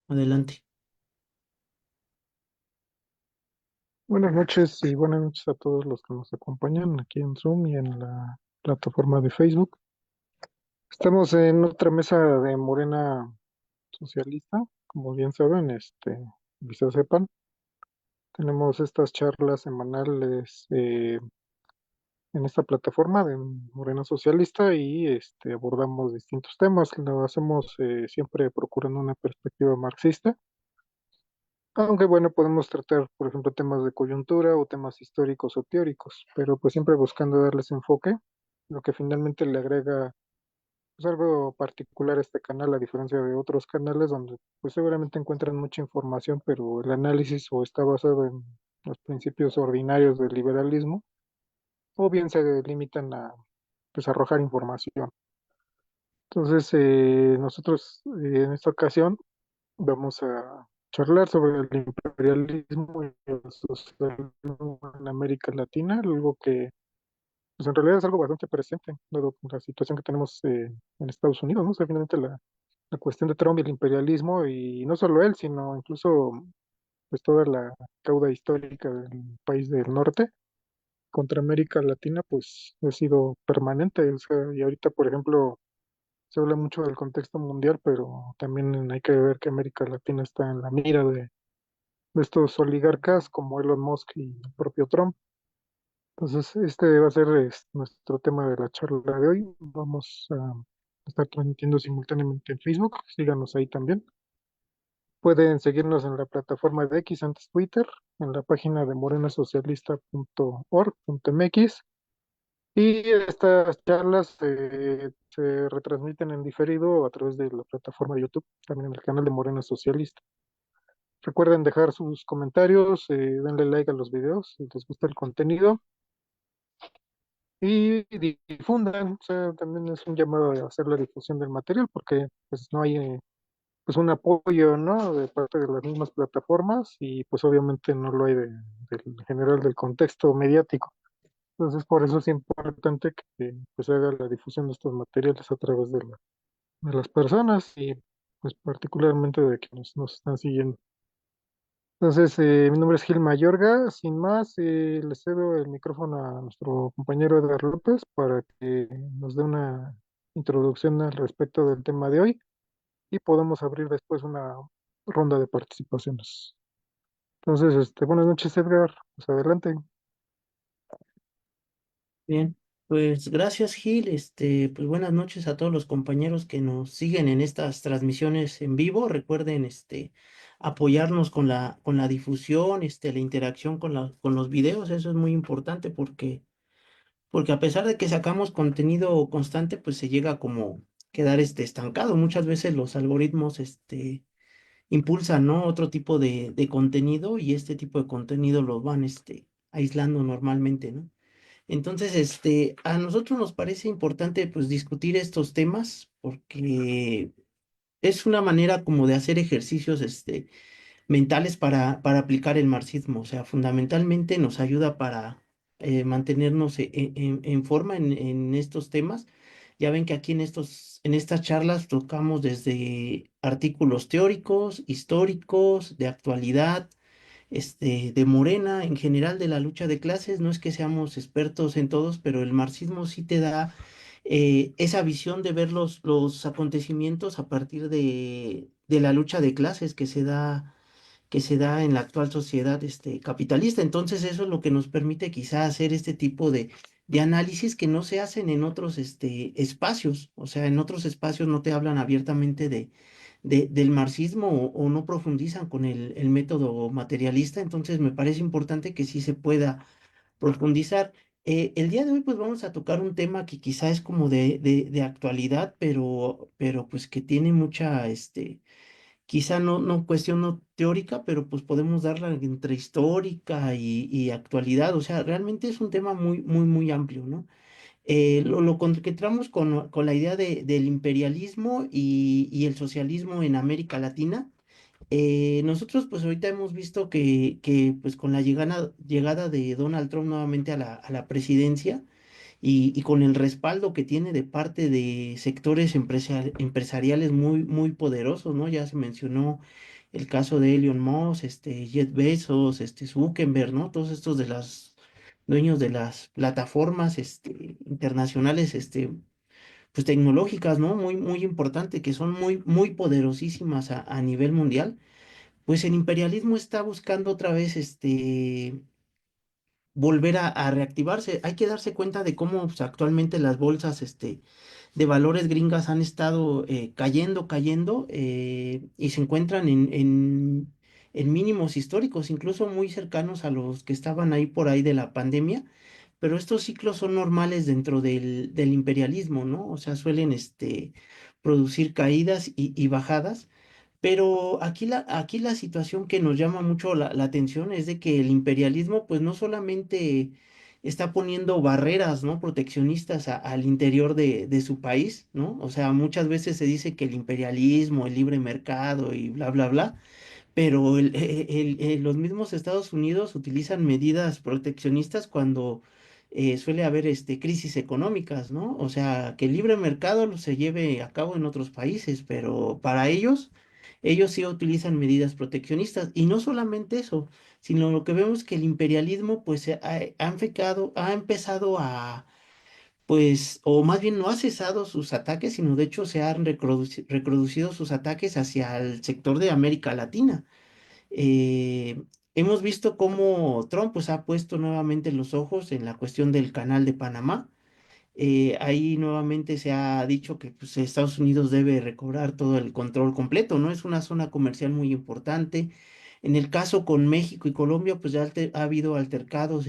Adelante. Buenas noches y buenas noches a todos los que nos acompañan aquí en Zoom y en la plataforma de Facebook. Estamos en otra mesa de Morena Socialista, como bien saben, quizás sepan, tenemos estas charlas semanales en esta plataforma de Morena Socialista y abordamos distintos temas. Lo hacemos siempre procurando una perspectiva marxista. Aunque bueno, podemos tratar, por ejemplo, temas de coyuntura o temas históricos o teóricos, pero pues siempre buscando darles enfoque, lo que finalmente le agrega pues, algo particular a este canal, a diferencia de otros canales donde pues seguramente encuentran mucha información, pero el análisis o está basado en los principios ordinarios del liberalismo, o bien se limitan a pues arrojar información. Entonces, nosotros en esta ocasión vamos a charlar sobre el imperialismo y el socialismo en América Latina, algo que pues en realidad es algo bastante presente, dado la situación que tenemos en Estados Unidos, ¿no? O sea, finalmente la cuestión de Trump y el imperialismo, y no solo él, sino incluso pues toda la cauda histórica del país del norte contra América Latina, pues ha sido permanente. O sea, y ahorita, por ejemplo, se habla mucho del contexto mundial, pero también hay que ver que América Latina está en la mira de estos oligarcas como Elon Musk y el propio Trump. Entonces, este va a ser nuestro tema de la charla de hoy. Vamos a estar transmitiendo simultáneamente en Facebook, síganos ahí también. Pueden seguirnos en la plataforma de X, antes Twitter, en la página de morenasocialista.org.mx. Y estas charlas se retransmiten en diferido a través de la plataforma de YouTube, también en el canal de Morena Socialista. Recuerden dejar sus comentarios, denle like a los videos si les gusta el contenido y difundan. O sea, también es un llamado a hacer la difusión del material porque pues no hay pues un apoyo, ¿no? De parte de las mismas plataformas y pues obviamente no lo hay del general del contexto mediático. Entonces por eso es importante que pues se haga la difusión de estos materiales a través de las personas y pues particularmente de quienes nos están siguiendo. Entonces, mi nombre es Gil Mayorga. Sin más, le cedo el micrófono a nuestro compañero Edgar López para que nos dé una introducción al respecto del tema de hoy y podamos abrir después una ronda de participaciones. Entonces, buenas noches, Edgar. Pues adelante. Bien, pues gracias, Gil. Pues buenas noches a todos los compañeros que nos siguen en estas transmisiones en vivo. Recuerden, apoyarnos con la difusión, la interacción con los videos. Eso es muy importante porque a pesar de que sacamos contenido constante, pues se llega como quedar estancado. Muchas veces los algoritmos, impulsan, ¿no? Otro tipo de contenido y este tipo de contenido los van, aislando normalmente, ¿no? Entonces, a nosotros nos parece importante, pues, discutir estos temas porque es una manera como de hacer ejercicios, mentales para aplicar el marxismo. O sea, fundamentalmente nos ayuda para mantenernos en forma en estos temas. Ya ven que aquí en estas charlas tocamos desde artículos teóricos, históricos, de actualidad, de Morena, en general de la lucha de clases. No es que seamos expertos en todos, pero el marxismo sí te da esa visión de ver los acontecimientos a partir de la lucha de clases que se da en la actual sociedad capitalista. Entonces eso es lo que nos permite quizá hacer este tipo de análisis que no se hacen en otros espacios. O sea, en otros espacios no te hablan abiertamente del marxismo o no profundizan con el método materialista. Entonces me parece importante que sí se pueda profundizar. El día de hoy pues vamos a tocar un tema que quizá es como de actualidad, pero pues que tiene mucha, quizá no cuestión no teórica, pero pues podemos darla entre histórica y actualidad. O sea, realmente es un tema muy amplio, ¿no? Lo concentramos con la idea del imperialismo y el socialismo en América Latina. Nosotros pues ahorita hemos visto pues con la llegada de Donald Trump nuevamente a a la presidencia y con el respaldo que tiene de parte de sectores empresariales muy poderosos, ¿no? Ya se mencionó el caso de Elon Musk, Jeff Bezos, Zuckerberg, ¿no? Todos estos de las dueños de las plataformas, internacionales, pues tecnológicas, ¿no? Muy, muy importante, que son muy, muy poderosísimas a nivel mundial. Pues el imperialismo está buscando otra vez, volver a reactivarse. Hay que darse cuenta de cómo pues, actualmente las bolsas, de valores gringas han estado cayendo, y se encuentran en mínimos históricos, incluso muy cercanos a los que estaban ahí por ahí de la pandemia. Pero estos ciclos son normales dentro del imperialismo, ¿no? O sea, suelen producir caídas y bajadas. Pero aquí la situación que nos llama mucho la atención es de que el imperialismo, pues no solamente está poniendo barreras, ¿no? Proteccionistas al interior de su país, ¿no? O sea, muchas veces se dice que el imperialismo, el libre mercado y bla, bla, bla, pero los mismos Estados Unidos utilizan medidas proteccionistas cuando suele haber crisis económicas, ¿no? O sea, que el libre mercado se lleve a cabo en otros países, pero para ellos sí utilizan medidas proteccionistas. Y no solamente eso, sino lo que vemos que el imperialismo pues ha empezado a, pues, o más bien no ha cesado sus ataques, sino de hecho se han reproducido sus ataques hacia el sector de América Latina. Hemos visto cómo Trump pues, ha puesto nuevamente los ojos en la cuestión del canal de Panamá. Ahí nuevamente se ha dicho que pues, Estados Unidos debe recobrar todo el control completo, ¿no? Es una zona comercial muy importante. En el caso con México y Colombia, pues ya ha habido altercados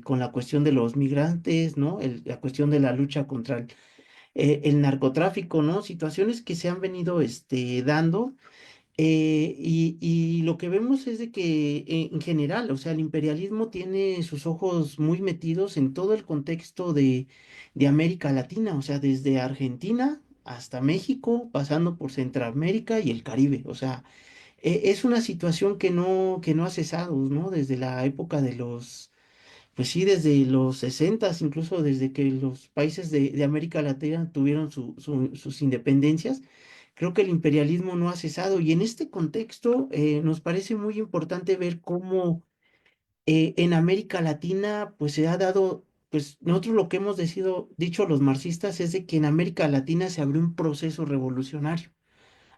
con la cuestión de los migrantes, ¿no? La cuestión de la lucha contra el narcotráfico, ¿no? Situaciones que se han venido dando, y lo que vemos es de que en general, o sea, el imperialismo tiene sus ojos muy metidos en todo el contexto de América Latina, o sea, desde Argentina hasta México, pasando por Centroamérica y el Caribe. O sea, es una situación que no ha cesado, ¿no? Desde la época pues sí, desde los 60, incluso desde que los países de América Latina tuvieron sus independencias. Creo que el imperialismo no ha cesado y en este contexto nos parece muy importante ver cómo en América Latina pues se ha dado, pues nosotros lo que hemos dicho los marxistas es de que en América Latina se abrió un proceso revolucionario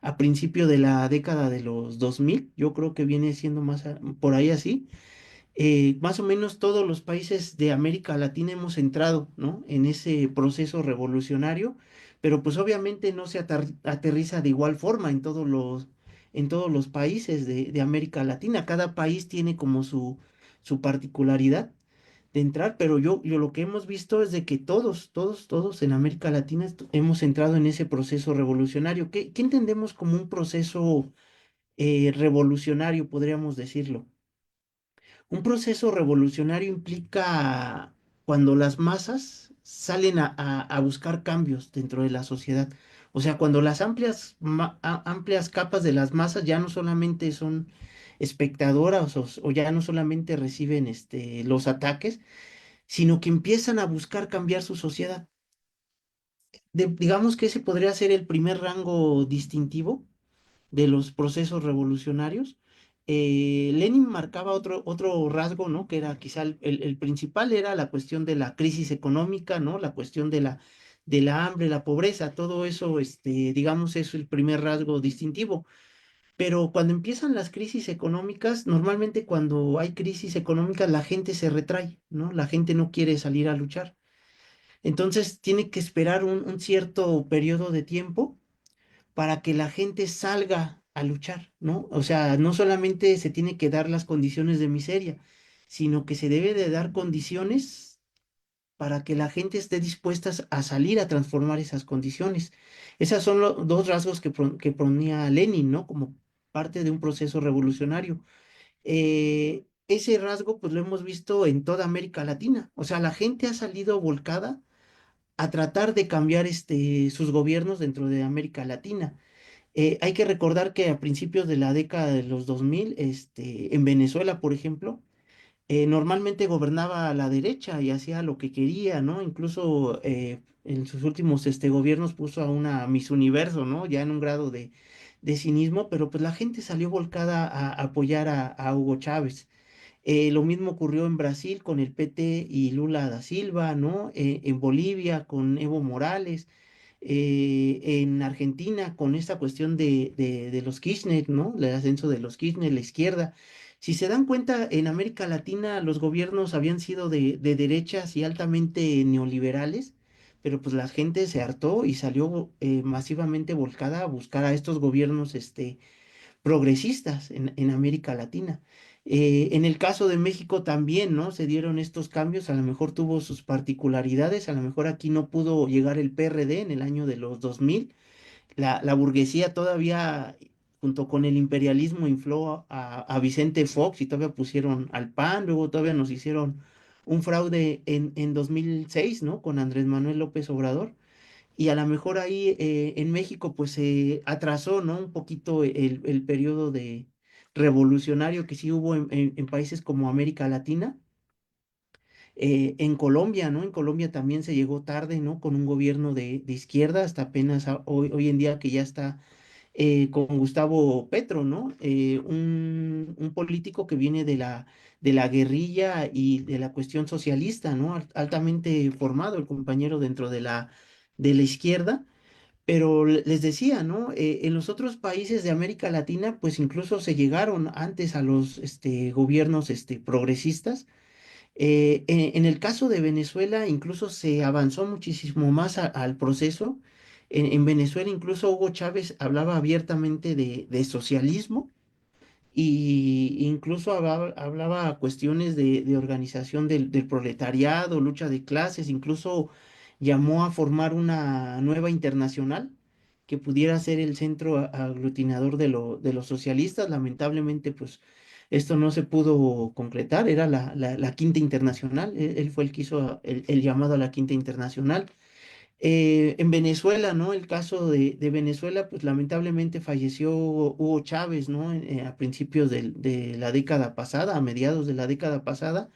a principio de la década de los 2000. Yo creo que viene siendo más por ahí así. Más o menos todos los países de América Latina hemos entrado, ¿no? En ese proceso revolucionario, pero pues obviamente no se aterriza de igual forma en todos los países de América Latina. Cada país tiene como su particularidad de entrar, pero yo lo que hemos visto es de que todos en América Latina hemos entrado en ese proceso revolucionario. ¿Qué entendemos como un proceso revolucionario, podríamos decirlo? Un proceso revolucionario implica cuando las masas salen a buscar cambios dentro de la sociedad. O sea, cuando las amplias capas de las masas ya no solamente son espectadoras o ya no solamente reciben los ataques, sino que empiezan a buscar cambiar su sociedad. Digamos que ese podría ser el primer rango distintivo de los procesos revolucionarios. Lenin marcaba otro rasgo, ¿no? Que era quizá el principal, era la cuestión de la crisis económica, ¿no? La cuestión de la hambre, la pobreza, todo eso, digamos, es el primer rasgo distintivo. Pero cuando empiezan las crisis económicas, normalmente cuando hay crisis económicas, la gente se retrae, ¿no? La gente no quiere salir a luchar. Entonces tiene que esperar un cierto periodo de tiempo para que la gente salga a luchar, ¿no? O sea, no solamente se tiene que dar las condiciones de miseria, sino que se debe de dar condiciones para que la gente esté dispuesta a salir a transformar esas condiciones. Esos son los dos rasgos que ponía Lenin, ¿no? Como parte de un proceso revolucionario. Ese rasgo, pues lo hemos visto en toda América Latina. O sea, la gente ha salido volcada a tratar de cambiar sus gobiernos dentro de América Latina. Hay que recordar que a principios de la década de los 2000, en Venezuela, por ejemplo, normalmente gobernaba a la derecha y hacía lo que quería, ¿no? Incluso en sus últimos gobiernos puso a una Miss Universo, ¿no? Ya en un grado de de cinismo, pero pues la gente salió volcada a apoyar a Hugo Chávez. Lo mismo ocurrió en Brasil con el PT y Lula da Silva, ¿no? En Bolivia con Evo Morales, en Argentina con esta cuestión de los Kirchner, ¿no? El ascenso de los Kirchner, la izquierda. Si se dan cuenta, en América Latina los gobiernos habían sido de derechas y altamente neoliberales, pero pues la gente se hartó y salió masivamente volcada a buscar a estos gobiernos, progresistas en América Latina. En el caso de México también, ¿no? Se dieron estos cambios, a lo mejor tuvo sus particularidades, a lo mejor aquí no pudo llegar el PRD en el año de los 2000. La burguesía todavía, junto con el imperialismo, infló a Vicente Fox y todavía pusieron al PAN, luego todavía nos hicieron un fraude en 2006, ¿no? Con Andrés Manuel López Obrador. Y a lo mejor ahí en México pues se atrasó, ¿no? Un poquito el periodo de revolucionario que sí hubo en países como América Latina. En Colombia, ¿no? En Colombia también se llegó tarde, ¿no? Con un gobierno de izquierda, hasta apenas hoy en día que ya está con Gustavo Petro, ¿no? Un político que viene de la guerrilla y de la cuestión socialista, ¿no? Altamente formado, el compañero dentro de la izquierda. Pero les decía, ¿no? En los otros países de América Latina, pues incluso se llegaron antes a los gobiernos progresistas. En el caso de Venezuela, incluso se avanzó muchísimo más al proceso. En Venezuela, incluso Hugo Chávez hablaba abiertamente de socialismo y incluso hablaba cuestiones de organización del proletariado, lucha de clases, incluso llamó a formar una nueva internacional que pudiera ser el centro aglutinador de los socialistas. Lamentablemente, pues esto no se pudo concretar, era la Quinta Internacional, él fue el que hizo el llamado a la Quinta Internacional. En Venezuela, ¿no? El caso de Venezuela, pues lamentablemente falleció Hugo Chávez, ¿no? A principios de la década pasada, a mediados de la década pasada.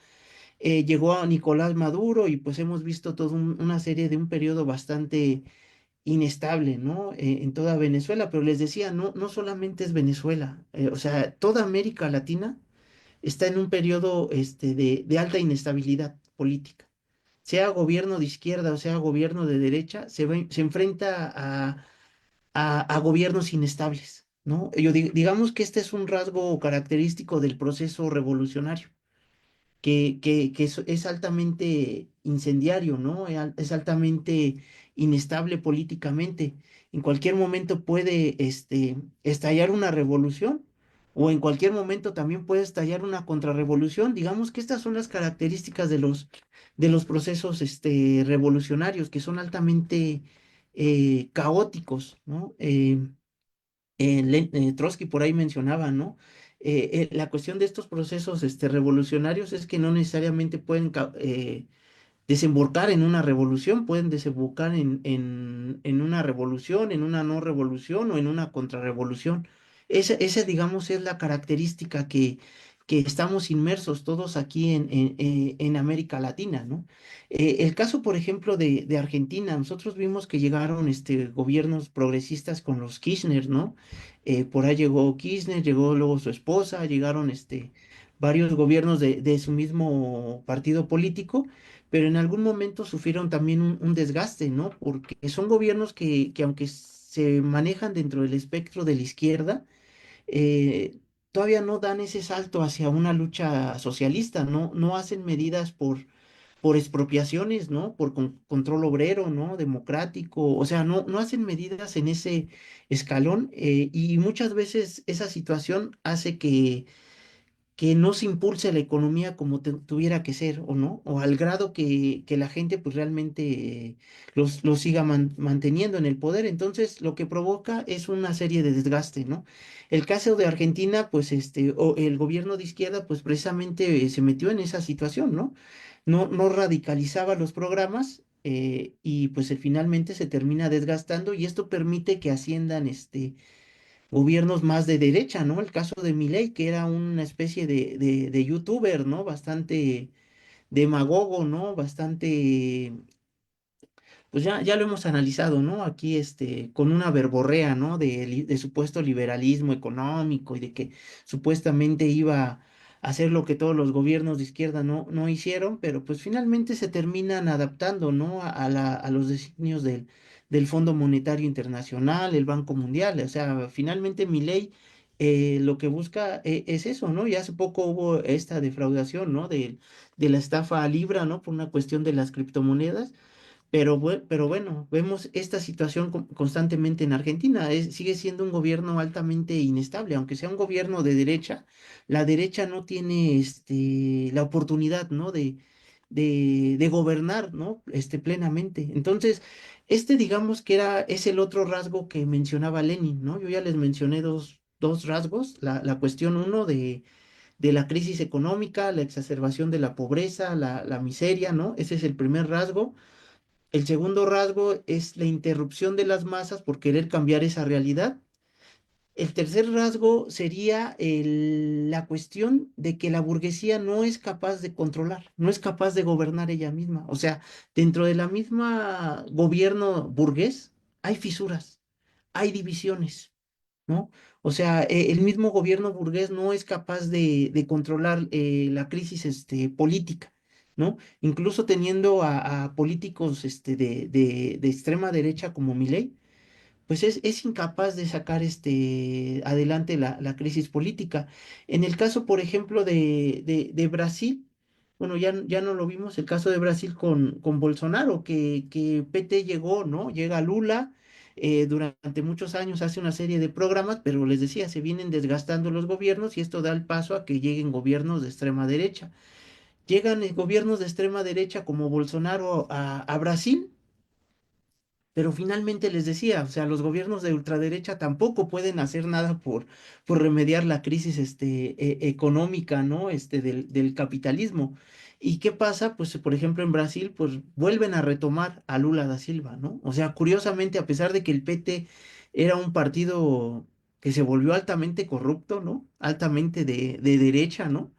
Llegó a Nicolás Maduro y pues hemos visto toda una serie de un periodo bastante inestable, ¿no? En toda Venezuela, pero les decía, no, no solamente es Venezuela, o sea, toda América Latina está en un periodo de alta inestabilidad política, sea gobierno de izquierda o sea gobierno de derecha, se enfrenta a gobiernos inestables, ¿no? Digamos que este es un rasgo característico del proceso revolucionario que es altamente incendiario, ¿no? Es altamente inestable políticamente. En cualquier momento puede estallar una revolución o en cualquier momento también puede estallar una contrarrevolución. Digamos que estas son las características de los procesos revolucionarios, que son altamente caóticos, ¿no? Trotsky por ahí mencionaba, ¿no? La cuestión de estos procesos revolucionarios es que no necesariamente pueden desembocar en una revolución, pueden desembocar en una revolución, en una no revolución o en una contrarrevolución. Esa, digamos, es la característica que estamos inmersos todos aquí en América Latina, ¿no? El caso, por ejemplo, de Argentina, nosotros vimos que llegaron gobiernos progresistas con los Kirchner, ¿no? Por ahí llegó Kirchner, llegó luego su esposa, llegaron varios gobiernos de su mismo partido político, pero en algún momento sufrieron también un desgaste, ¿no? Porque son gobiernos que aunque se manejan dentro del espectro de la izquierda, todavía no dan ese salto hacia una lucha socialista, ¿no? No hacen medidas por expropiaciones, ¿no? Por control obrero, ¿no? Democrático, o sea, no hacen medidas en ese escalón y muchas veces esa situación hace que no se impulse la economía como tuviera que ser, ¿o no? O al grado que la gente pues realmente los siga manteniendo en el poder. Entonces, lo que provoca es una serie de desgaste, ¿no? El caso de Argentina, pues o el gobierno de izquierda, pues precisamente se metió en esa situación, ¿no? No radicalizaba los programas. Y pues finalmente se termina desgastando y esto permite que asciendan gobiernos más de derecha, ¿no? El caso de Milei, que era una especie de youtuber, ¿no? Bastante demagogo, ¿no? Bastante pues ya lo hemos analizado, ¿no? Aquí, con una verborrea, ¿no? De supuesto liberalismo económico y de que supuestamente iba a hacer lo que todos los gobiernos de izquierda no hicieron, pero pues finalmente se terminan adaptando, ¿no? A los designios del Fondo Monetario Internacional, el Banco Mundial. O sea, finalmente Milei lo que busca es eso, ¿no? Y hace poco hubo esta defraudación, ¿no? De la estafa a Libra, ¿no? Por una cuestión de las criptomonedas. Pero bueno, vemos esta situación constantemente en Argentina. Sigue siendo un gobierno altamente inestable, aunque sea un gobierno de derecha, la derecha no tiene la oportunidad, ¿no? De gobernar, ¿no? Plenamente. Entonces, digamos que es el otro rasgo que mencionaba Lenin, ¿no? Yo ya les mencioné dos rasgos, la cuestión uno de la crisis económica, la exacerbación de la pobreza, la miseria, ¿no? Ese es el primer rasgo. El segundo rasgo es la interrupción de las masas por querer cambiar esa realidad. El tercer rasgo sería la cuestión de que la burguesía no es capaz de controlar, no es capaz de gobernar ella misma. O sea, dentro de la misma gobierno burgués hay fisuras, hay divisiones, ¿no? O sea, el mismo gobierno burgués no es capaz de controlar la crisis política, ¿no? Incluso teniendo a políticos de extrema derecha como Milei, pues es incapaz de sacar adelante la crisis política. En el caso, por ejemplo, de Brasil, bueno, ya no lo vimos, el caso de Brasil con Bolsonaro, que PT llegó, ¿no? Llega Lula, durante muchos años hace una serie de programas, pero les decía, se vienen desgastando los gobiernos y esto da el paso a que lleguen gobiernos de extrema derecha. Llegan gobiernos de extrema derecha como Bolsonaro a Brasil, pero finalmente les decía, o sea, los gobiernos de ultraderecha tampoco pueden hacer nada por remediar la crisis económica, ¿no? Del capitalismo. ¿Y qué pasa? Pues, por ejemplo, en Brasil, pues vuelven a retomar a Lula da Silva, ¿no? O sea, curiosamente, a pesar de que el PT era un partido que se volvió altamente corrupto, ¿no? Altamente de derecha, ¿no?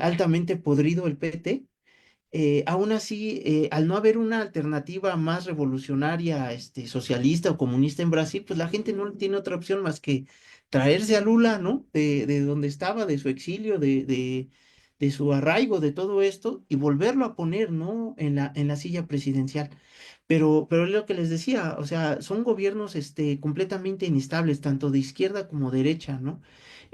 Altamente podrido el PT, aún así, al no haber una alternativa más revolucionaria, socialista o comunista en Brasil, pues la gente no tiene otra opción más que traerse a Lula, ¿no? De donde estaba, de su exilio, de su arraigo, de todo esto, y volverlo a poner, ¿no? En la silla presidencial. Pero es lo que les decía, o sea, son gobiernos, completamente inestables, tanto de izquierda como derecha, ¿no?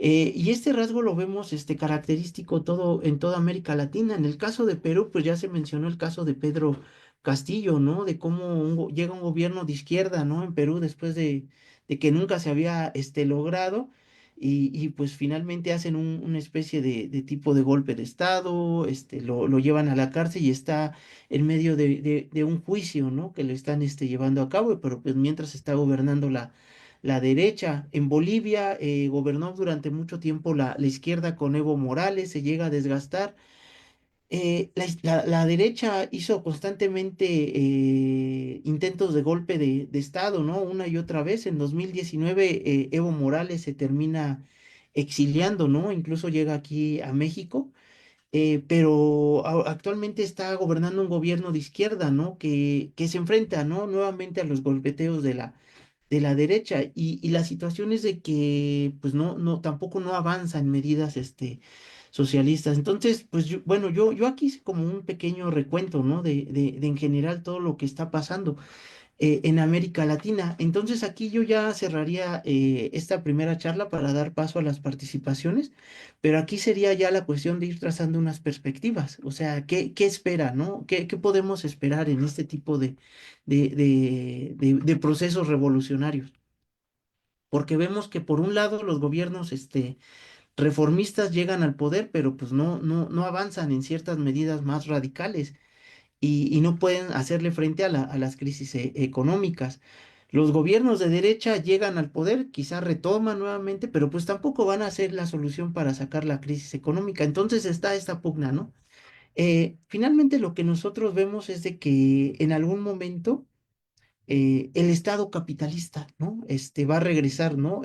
Y este rasgo lo vemos característico en toda América Latina. En el caso de Perú, pues ya se mencionó el caso de Pedro Castillo, ¿no? De cómo llega un gobierno de izquierda, ¿no? En Perú después de que nunca se había logrado. Y pues finalmente hacen una especie de tipo de golpe de Estado, lo llevan a la cárcel y está en medio de un juicio, ¿no? Que lo están llevando a cabo, pero pues mientras está gobernando la derecha. En Bolivia gobernó durante mucho tiempo la izquierda con Evo Morales, se llega a desgastar. La derecha hizo constantemente intentos de golpe de Estado, ¿no? Una y otra vez. En 2019 Evo Morales se termina exiliando, ¿no? Incluso llega aquí a México, pero actualmente está gobernando un gobierno de izquierda, ¿no? Que se enfrenta, ¿no? Nuevamente a los golpeteos de la derecha y la situación es de que pues tampoco no avanza en medidas socialistas. Entonces, pues bueno, yo aquí hice como un pequeño recuento, ¿no? De en general todo lo que está pasando en América Latina. Entonces aquí yo ya cerraría esta primera charla para dar paso a las participaciones, pero aquí sería ya la cuestión de ir trazando unas perspectivas, o sea, ¿qué espera, ¿no? ¿Qué podemos esperar en este tipo de procesos revolucionarios? Porque vemos que por un lado los gobiernos reformistas llegan al poder, pero pues no avanzan en ciertas medidas más radicales y no pueden hacerle frente a las crisis económicas. Los gobiernos de derecha llegan al poder, quizás retoman nuevamente, pero pues tampoco van a ser la solución para sacar la crisis económica. Entonces está esta pugna, ¿no? Finalmente lo que nosotros vemos es de que en algún momento el Estado capitalista, ¿no? Va a regresar, ¿no?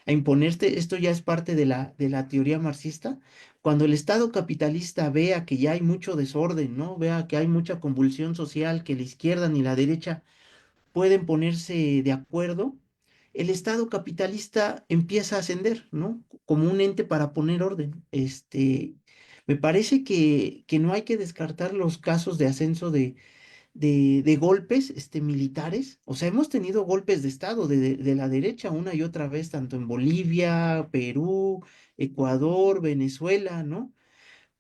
A imponerse. Esto ya es parte de la teoría marxista, cuando el Estado capitalista vea que ya hay mucho desorden, ¿no? Vea que hay mucha convulsión social, que la izquierda ni la derecha pueden ponerse de acuerdo, el Estado capitalista empieza a ascender, ¿no? Como un ente para poner orden. Me parece que no hay que descartar los casos de ascenso de golpes, militares. O sea, hemos tenido golpes de Estado de la derecha una y otra vez, tanto en Bolivia, Perú, Ecuador, Venezuela, ¿no?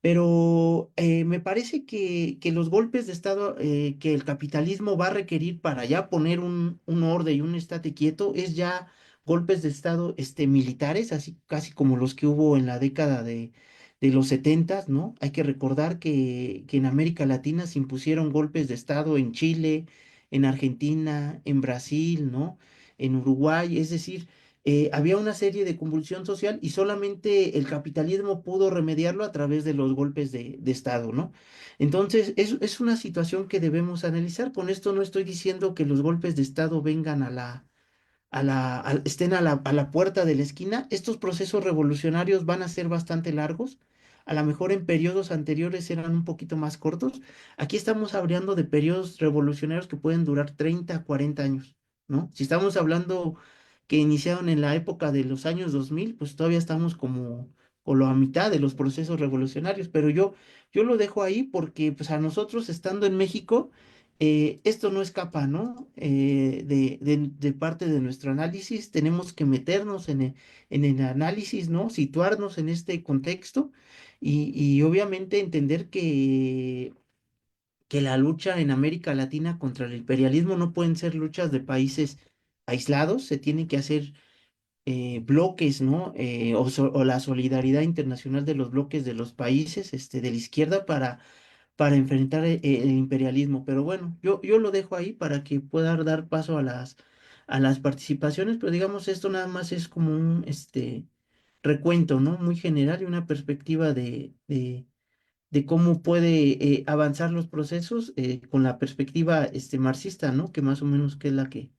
Pero me parece que los golpes de Estado que el capitalismo va a requerir para ya poner un orden y un estate quieto es ya golpes de Estado militares, así casi como los que hubo en la década de los setentas, ¿no? Hay que recordar que en América Latina se impusieron golpes de Estado en Chile, en Argentina, en Brasil, ¿no? En Uruguay, es decir, había una serie de convulsión social y solamente el capitalismo pudo remediarlo a través de los golpes de Estado, ¿no? Entonces, es una situación que debemos analizar. Con esto no estoy diciendo que los golpes de Estado vengan estén a la puerta de la esquina. Estos procesos revolucionarios van a ser bastante largos. A lo mejor en periodos anteriores eran un poquito más cortos. Aquí estamos hablando de periodos revolucionarios que pueden durar 30, 40 años, ¿no? Si estamos hablando que iniciaron en la época de los años 2000, pues todavía estamos como con la mitad de los procesos revolucionarios, pero yo lo dejo ahí porque pues a nosotros estando en México, esto no escapa, ¿no? De parte de nuestro análisis, tenemos que meternos en el análisis, ¿no? Situarnos en este contexto y obviamente entender que la lucha en América Latina contra el imperialismo no pueden ser luchas de países aislados, se tienen que hacer bloques, ¿no? O la solidaridad internacional de los bloques de los países, de la izquierda para enfrentar el imperialismo. Pero bueno, yo lo dejo ahí para que pueda dar paso a las participaciones, pero digamos, esto nada más es como un, recuento, ¿no? Muy general y una perspectiva de cómo puede avanzar los procesos con la perspectiva, marxista, ¿no? Que más o menos que es la que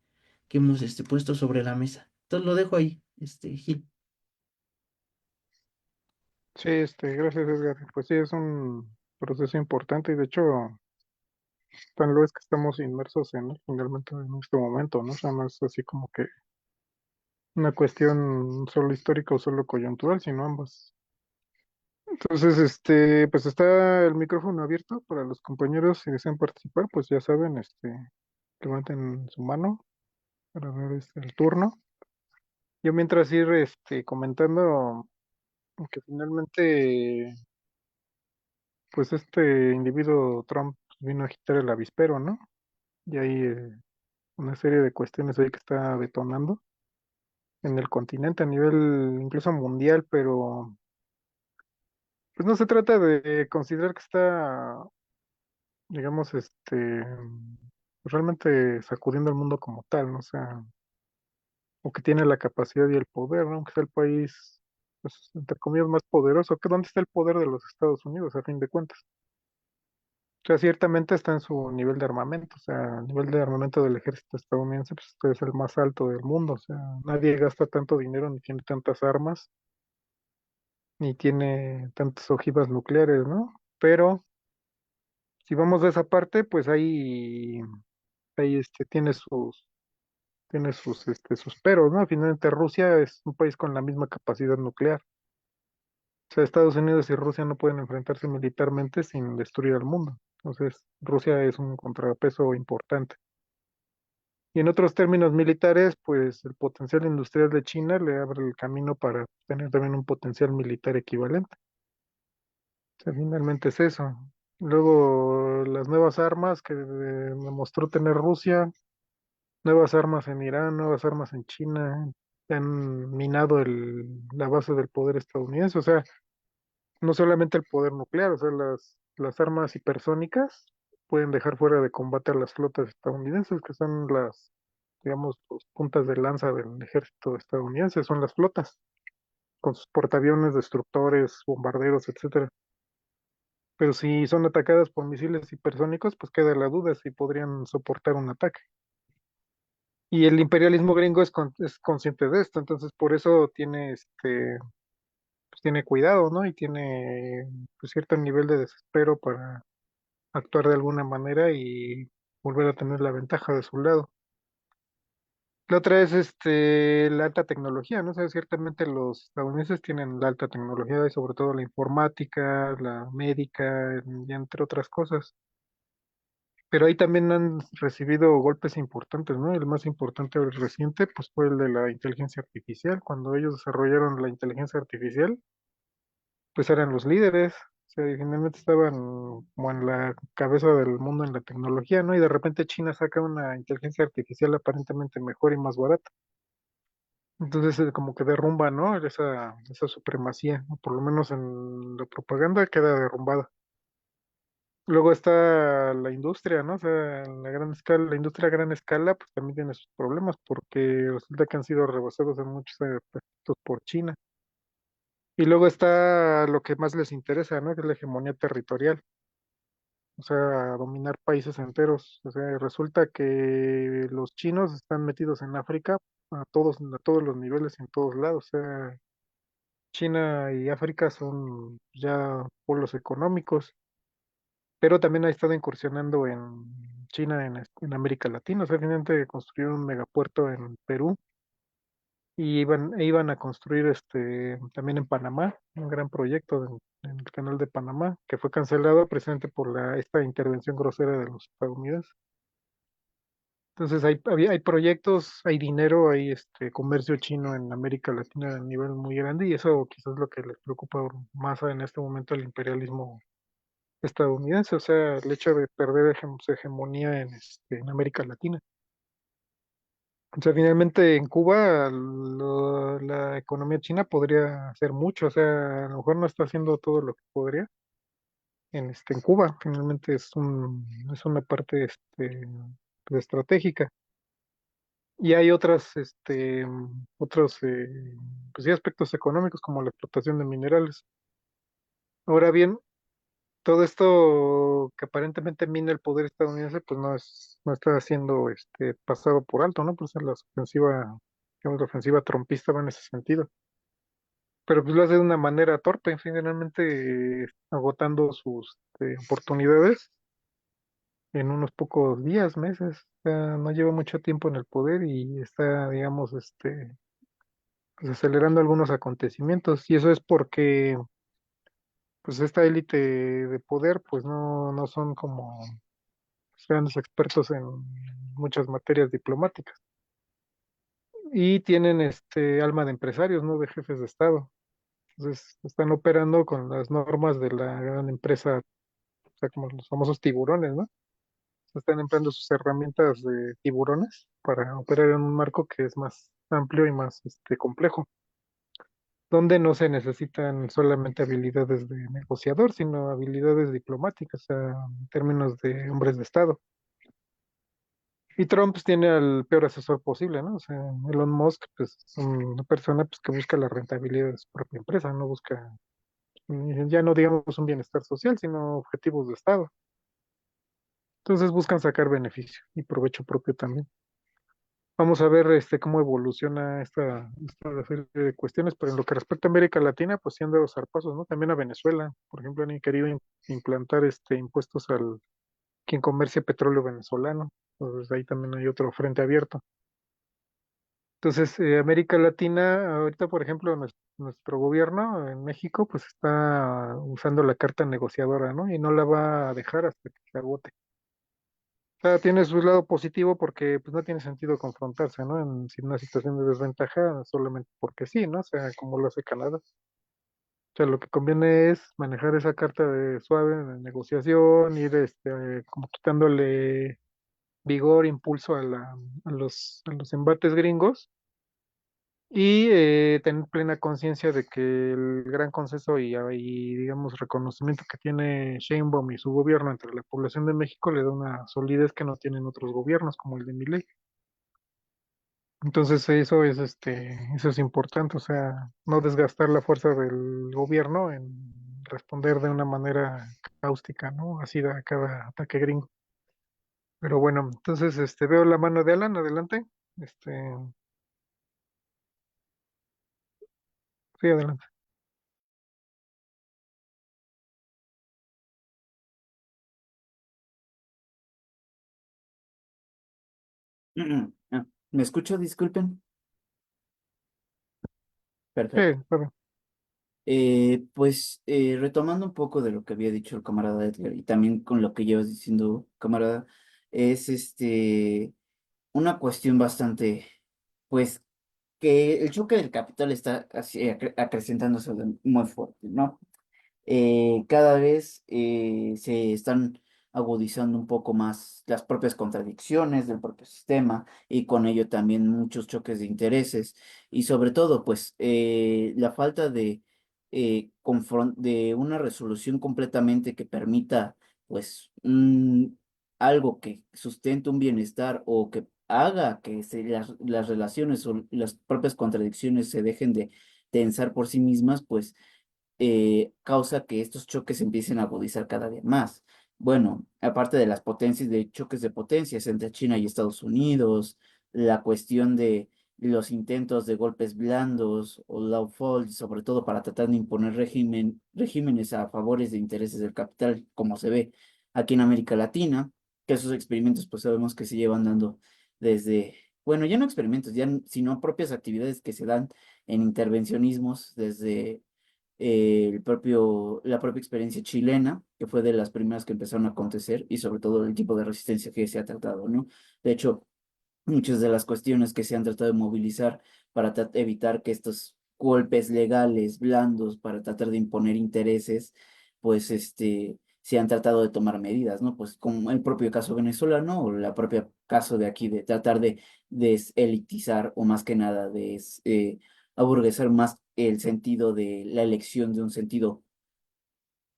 hemos, puesto sobre la mesa. Entonces lo dejo ahí, Gil. Sí, gracias Edgar. Pues sí, es un proceso importante y de hecho, tan lo es que estamos inmersos en él finalmente en este momento, ¿no? O sea, no es así como que una cuestión solo histórica o solo coyuntural, sino ambas. Entonces, pues está el micrófono abierto para los compañeros si desean participar, pues ya saben, levanten su mano para ver el turno. Yo mientras ir comentando que finalmente, pues este individuo Trump vino a agitar el avispero, ¿no? Y hay una serie de cuestiones ahí que está detonando en el continente a nivel incluso mundial, pero pues no se trata de considerar que está, digamos, realmente sacudiendo el mundo como tal, ¿no? O sea, o que tiene la capacidad y el poder, ¿no? Aunque sea el país, pues, entre comillas, más poderoso. ¿Dónde está el poder de los Estados Unidos, a fin de cuentas? O sea, ciertamente está en su nivel de armamento, o sea, el nivel de armamento del ejército estadounidense pues, es el más alto del mundo, o sea, nadie gasta tanto dinero, ni tiene tantas armas, ni tiene tantas ojivas nucleares, ¿no? Pero si vamos a esa parte, pues ahí tiene sus peros, ¿no? Finalmente Rusia es un país con la misma capacidad nuclear. O sea, Estados Unidos y Rusia no pueden enfrentarse militarmente sin destruir al mundo. Entonces, Rusia es un contrapeso importante. Y en otros términos militares, pues el potencial industrial de China le abre el camino para tener también un potencial militar equivalente. O sea, finalmente es eso. Luego, las nuevas armas que demostró tener Rusia, nuevas armas en Irán, nuevas armas en China, han minado la base del poder estadounidense. O sea, no solamente el poder nuclear, o sea, las armas hipersónicas pueden dejar fuera de combate a las flotas estadounidenses, que son digamos, los puntas de lanza del ejército estadounidense, son las flotas, con sus portaaviones, destructores, bombarderos, etcétera. Pero si son atacadas por misiles hipersónicos, pues queda la duda si podrían soportar un ataque. Y el imperialismo gringo es consciente de esto, entonces por eso tiene pues, tiene cuidado, ¿no? Y tiene pues, cierto nivel de desespero para actuar de alguna manera y volver a tener la ventaja de su lado. La otra es la alta tecnología, ¿no? O sea, ciertamente los estadounidenses tienen la alta tecnología y sobre todo la informática, la médica, y entre otras cosas. Pero ahí también han recibido golpes importantes, ¿no? El más importante el reciente, pues fue el de la inteligencia artificial. Cuando ellos desarrollaron la inteligencia artificial, pues eran los líderes. O sea, y finalmente estaban como en la cabeza del mundo en la tecnología, ¿no? Y de repente China saca una inteligencia artificial aparentemente mejor y más barata. Entonces, como que derrumba, ¿no? Esa supremacía, o por lo menos en la propaganda queda derrumbada. Luego está la industria, ¿no? O sea, en la gran escala, la industria a gran escala, pues también tiene sus problemas porque resulta que han sido rebasados en muchos aspectos por China. Y luego está lo que más les interesa, ¿no? Que es la hegemonía territorial, o sea, dominar países enteros. O sea, resulta que los chinos están metidos en África a todos los niveles y en todos lados. O sea, China y África son ya polos económicos, pero también ha estado incursionando en China, en América Latina. O sea, finalmente construyeron un megapuerto en Perú y iban a construir también en Panamá, un gran proyecto en el canal de Panamá, que fue cancelado precisamente por esta intervención grosera de los estadounidenses. Entonces hay proyectos, hay dinero, hay comercio chino en América Latina a nivel muy grande y eso quizás es lo que les preocupa más en este momento al imperialismo estadounidense, o sea, el hecho de perder su hegemonía en América Latina. O sea, finalmente en Cuba la economía china podría hacer mucho, o sea, a lo mejor no está haciendo todo lo que podría en Cuba, finalmente es una parte pues, estratégica. Y hay otros pues sí, aspectos económicos como la explotación de minerales. Ahora bien, todo esto que aparentemente mina el poder estadounidense, pues no está siendo pasado por alto, ¿no? Pues digamos, la ofensiva trompista va en ese sentido. Pero pues lo hace de una manera torpe, finalmente agotando sus oportunidades en unos pocos días, meses. O sea, no lleva mucho tiempo en el poder y está, digamos, pues, acelerando algunos acontecimientos. Y eso es porque pues esta élite de poder, pues no son como grandes expertos en muchas materias diplomáticas y tienen alma de empresarios, no de jefes de Estado. Entonces están operando con las normas de la gran empresa, o sea, como los famosos tiburones, ¿no? Están empleando sus herramientas de tiburones para operar en un marco que es más amplio y más complejo, donde no se necesitan solamente habilidades de negociador, sino habilidades diplomáticas, o sea, en términos de hombres de Estado. Y Trump pues, tiene al peor asesor posible, ¿no? O sea, Elon Musk, pues, es una persona pues, que busca la rentabilidad de su propia empresa, no busca, ya no digamos un bienestar social, sino objetivos de Estado. Entonces buscan sacar beneficio y provecho propio también. Vamos a ver cómo evoluciona esta serie de cuestiones, pero en lo que respecta a América Latina, pues sí han dado zarpazos, ¿no? También a Venezuela, por ejemplo, han querido implantar impuestos al quien comercie petróleo venezolano. Entonces ahí también hay otro frente abierto. Entonces, América Latina, ahorita, por ejemplo, nuestro gobierno en México, pues está usando la carta negociadora, ¿no? Y no la va a dejar hasta que se agote. O sea, tiene su lado positivo porque pues no tiene sentido confrontarse, ¿no? En una situación de desventaja solamente porque sí, ¿no? O sea, como lo hace Canadá. O sea, lo que conviene es manejar esa carta de suave de negociación, ir como quitándole vigor, impulso a los embates gringos y tener plena conciencia de que el gran consenso digamos, reconocimiento que tiene Sheinbaum y su gobierno entre la población de México le da una solidez que no tienen otros gobiernos, como el de Milei. Entonces eso es importante, o sea, no desgastar la fuerza del gobierno en responder de una manera cáustica, ¿no? Así da cada ataque gringo. Pero bueno, entonces veo la mano de Alan, adelante. Este, sí, adelante. ¿Me escucho? Disculpen. Sí, Perfecto. bueno, Retomando un poco de lo que había dicho el camarada Edgar y también con lo que llevas diciendo, camarada, es una cuestión bastante, pues, que el choque del capital está así acrecentándose muy fuerte, ¿no? Cada vez se están agudizando un poco más las propias contradicciones del propio sistema y con ello también muchos choques de intereses y sobre todo pues la falta de una resolución completamente que permita pues algo que sustente un bienestar o que haga que las relaciones o las propias contradicciones se dejen de tensar por sí mismas, pues causa que estos choques empiecen a agudizar cada día más. Bueno, aparte de las potencias, de choques de potencias entre China y Estados Unidos, la cuestión de los intentos de golpes blandos o lawful, sobre todo para tratar de imponer regímenes a favores de intereses del capital, como se ve aquí en América Latina, que esos experimentos pues sabemos que se llevan dando desde, bueno, ya no experimentos, sino propias actividades que se dan en intervencionismos desde la propia experiencia chilena, que fue de las primeras que empezaron a acontecer, y sobre todo el tipo de resistencia que se ha tratado, ¿no? De hecho, muchas de las cuestiones que se han tratado de movilizar para evitar que estos golpes legales blandos para tratar de imponer intereses, pues se han tratado de tomar medidas, ¿no? Pues como el propio caso venezolano o la propia caso de aquí de tratar de deselitizar o más que nada aburguesar más el sentido de la elección de un sentido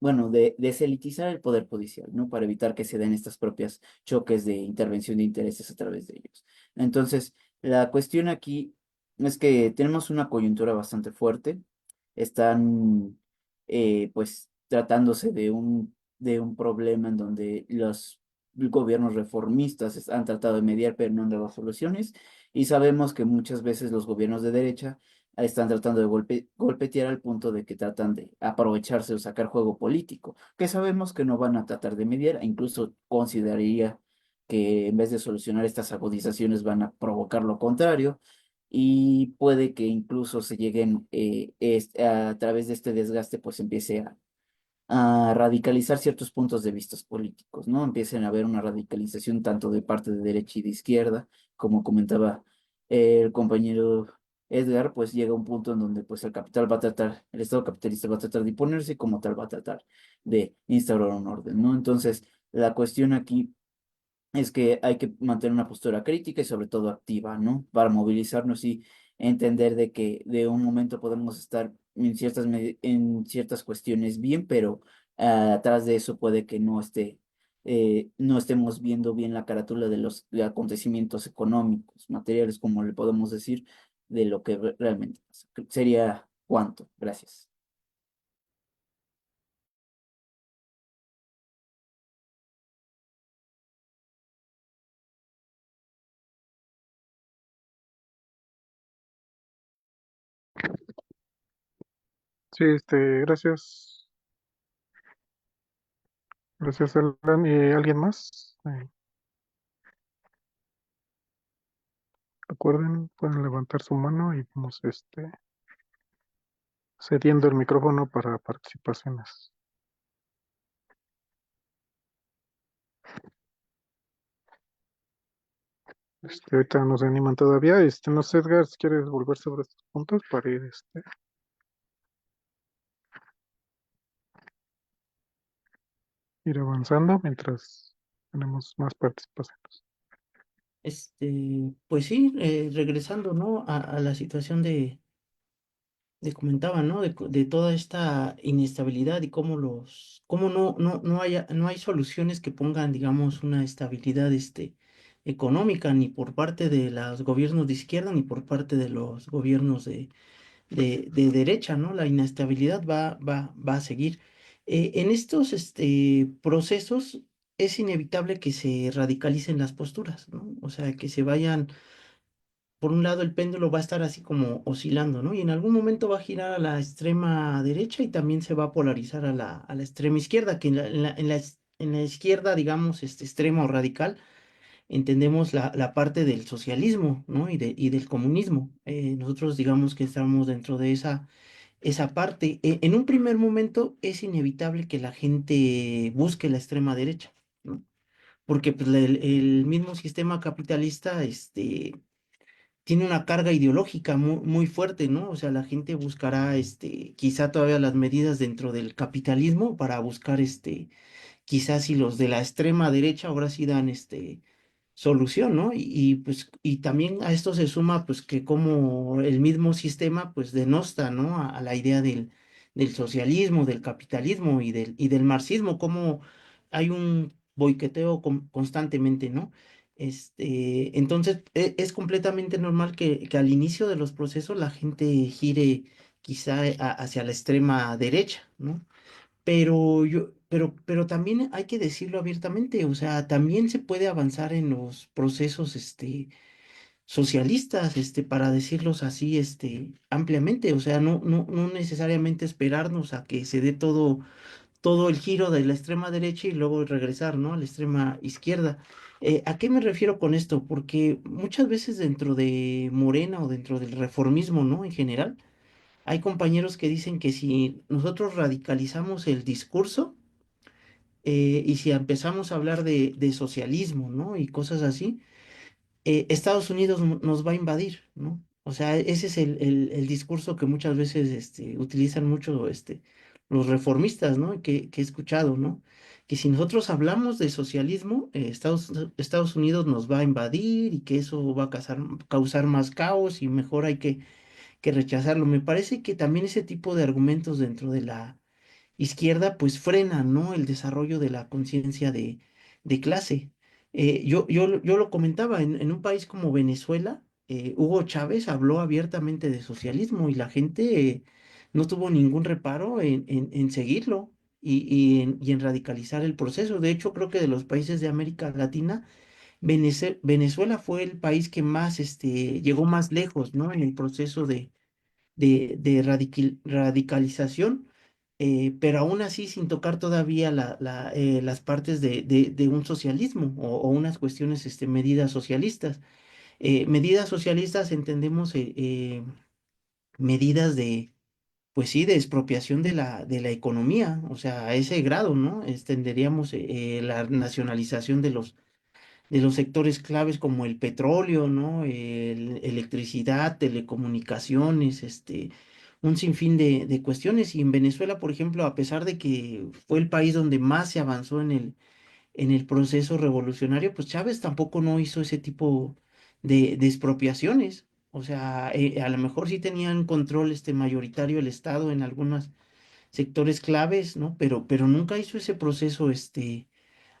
bueno, de deselitizar el poder judicial, ¿no? Para evitar que se den estas propias choques de intervención de intereses a través de ellos. Entonces, la cuestión aquí es que tenemos una coyuntura bastante fuerte. Están, pues, tratándose de un problema en donde los gobiernos reformistas han tratado de mediar, pero no han dado soluciones. Y sabemos que muchas veces los gobiernos de derecha están tratando de golpetear al punto de que tratan de aprovecharse o sacar juego político, que sabemos que no van a tratar de mediar, e incluso consideraría que en vez de solucionar estas agudizaciones van a provocar lo contrario y puede que incluso se lleguen a través de este desgaste pues empiece a radicalizar ciertos puntos de vista políticos, ¿no? Empiecen a haber una radicalización tanto de parte de derecha y de izquierda, como comentaba el compañero Edgar, pues llega un punto en donde pues el Estado capitalista va a tratar de imponerse y como tal va a tratar de instaurar un orden, ¿no? Entonces, la cuestión aquí es que hay que mantener una postura crítica y sobre todo activa, ¿no? Para movilizarnos y entender de que de un momento podemos estar en ciertas cuestiones bien, pero atrás de eso puede que no estemos viendo bien la carátula de los de acontecimientos económicos, materiales, como le podemos decir, de lo que realmente pasa. Sería cuánto. Gracias. sí, gracias, gracias, Alan. ¿Y alguien más? Recuerden, pueden levantar su mano y vamos, cediendo el micrófono para participaciones. Ahorita no se animan todavía. No sé, Edgar, si quieres volver sobre estos puntos para ir avanzando mientras tenemos más participaciones. Pues sí, regresando, ¿no? A la situación de comentaba, ¿no? De toda esta inestabilidad y cómo no hay soluciones que pongan, digamos, una estabilidad, económica, ni por parte de los gobiernos de izquierda, ni por parte de los gobiernos de derecha, ¿no? La inestabilidad va a seguir. En estos, procesos es inevitable que se radicalicen las posturas, ¿no? O sea, que se vayan por un lado el péndulo va a estar así como oscilando, ¿no? Y en algún momento va a girar a la extrema derecha y también se va a polarizar a la extrema izquierda, que en la izquierda, digamos, extrema o radical, entendemos la parte del socialismo, ¿no? Y del comunismo. Nosotros digamos que estamos dentro de esa parte. En un primer momento es inevitable que la gente busque la extrema derecha, ¿no? Porque pues, el mismo sistema capitalista, tiene una carga ideológica muy fuerte, ¿no? O sea, la gente buscará, quizá todavía las medidas dentro del capitalismo para buscar, quizás si los de la extrema derecha ahora sí dan, solución, ¿no? Pues, y también a esto se suma, pues, que como el mismo sistema, pues, denosta, ¿no? A la idea del socialismo, del capitalismo y del marxismo, como hay un boiqueteo constantemente, ¿no? Entonces, es completamente normal que al inicio de los procesos la gente gire quizá hacia la extrema derecha, ¿no? Pero también hay que decirlo abiertamente, o sea, también se puede avanzar en los procesos, socialistas, para decirlos así, ampliamente, o sea, no necesariamente esperarnos a que se dé todo el giro de la extrema derecha y luego regresar, ¿no? A la extrema izquierda. ¿A qué me refiero con esto? Porque muchas veces dentro de Morena o dentro del reformismo, ¿no? En general, hay compañeros que dicen que si nosotros radicalizamos el discurso, y si empezamos a hablar de socialismo, ¿no? Y cosas así, Estados Unidos nos va a invadir, ¿no? O sea, ese es el discurso que muchas veces utilizan mucho los reformistas, ¿no? Que he escuchado, ¿no? Que si nosotros hablamos de socialismo, Estados Unidos nos va a invadir y que eso va a causar más caos y mejor hay que rechazarlo. Me parece que también ese tipo de argumentos dentro de la izquierda, pues frena, ¿no? El desarrollo de la conciencia de clase. Yo lo comentaba, en un país como Venezuela, Hugo Chávez habló abiertamente de socialismo y la gente no tuvo ningún reparo en seguirlo y en radicalizar el proceso. De hecho, creo que de los países de América Latina, Venezuela fue el país que más, llegó más lejos, ¿no? En el proceso de radicalización, pero aún así sin tocar todavía las partes de un socialismo o unas cuestiones, medidas socialistas. Medidas socialistas entendemos, medidas pues sí, de expropiación de la economía, o sea, a ese grado, ¿no? Extenderíamos, la nacionalización de los sectores claves como el petróleo, ¿no? Electricidad, telecomunicaciones, un sinfín de cuestiones. Y en Venezuela, por ejemplo, a pesar de que fue el país donde más se avanzó en el proceso revolucionario, pues Chávez tampoco no hizo ese tipo de expropiaciones. O sea, a lo mejor sí tenían control mayoritario el Estado en algunos sectores claves, ¿no? Pero nunca hizo ese proceso,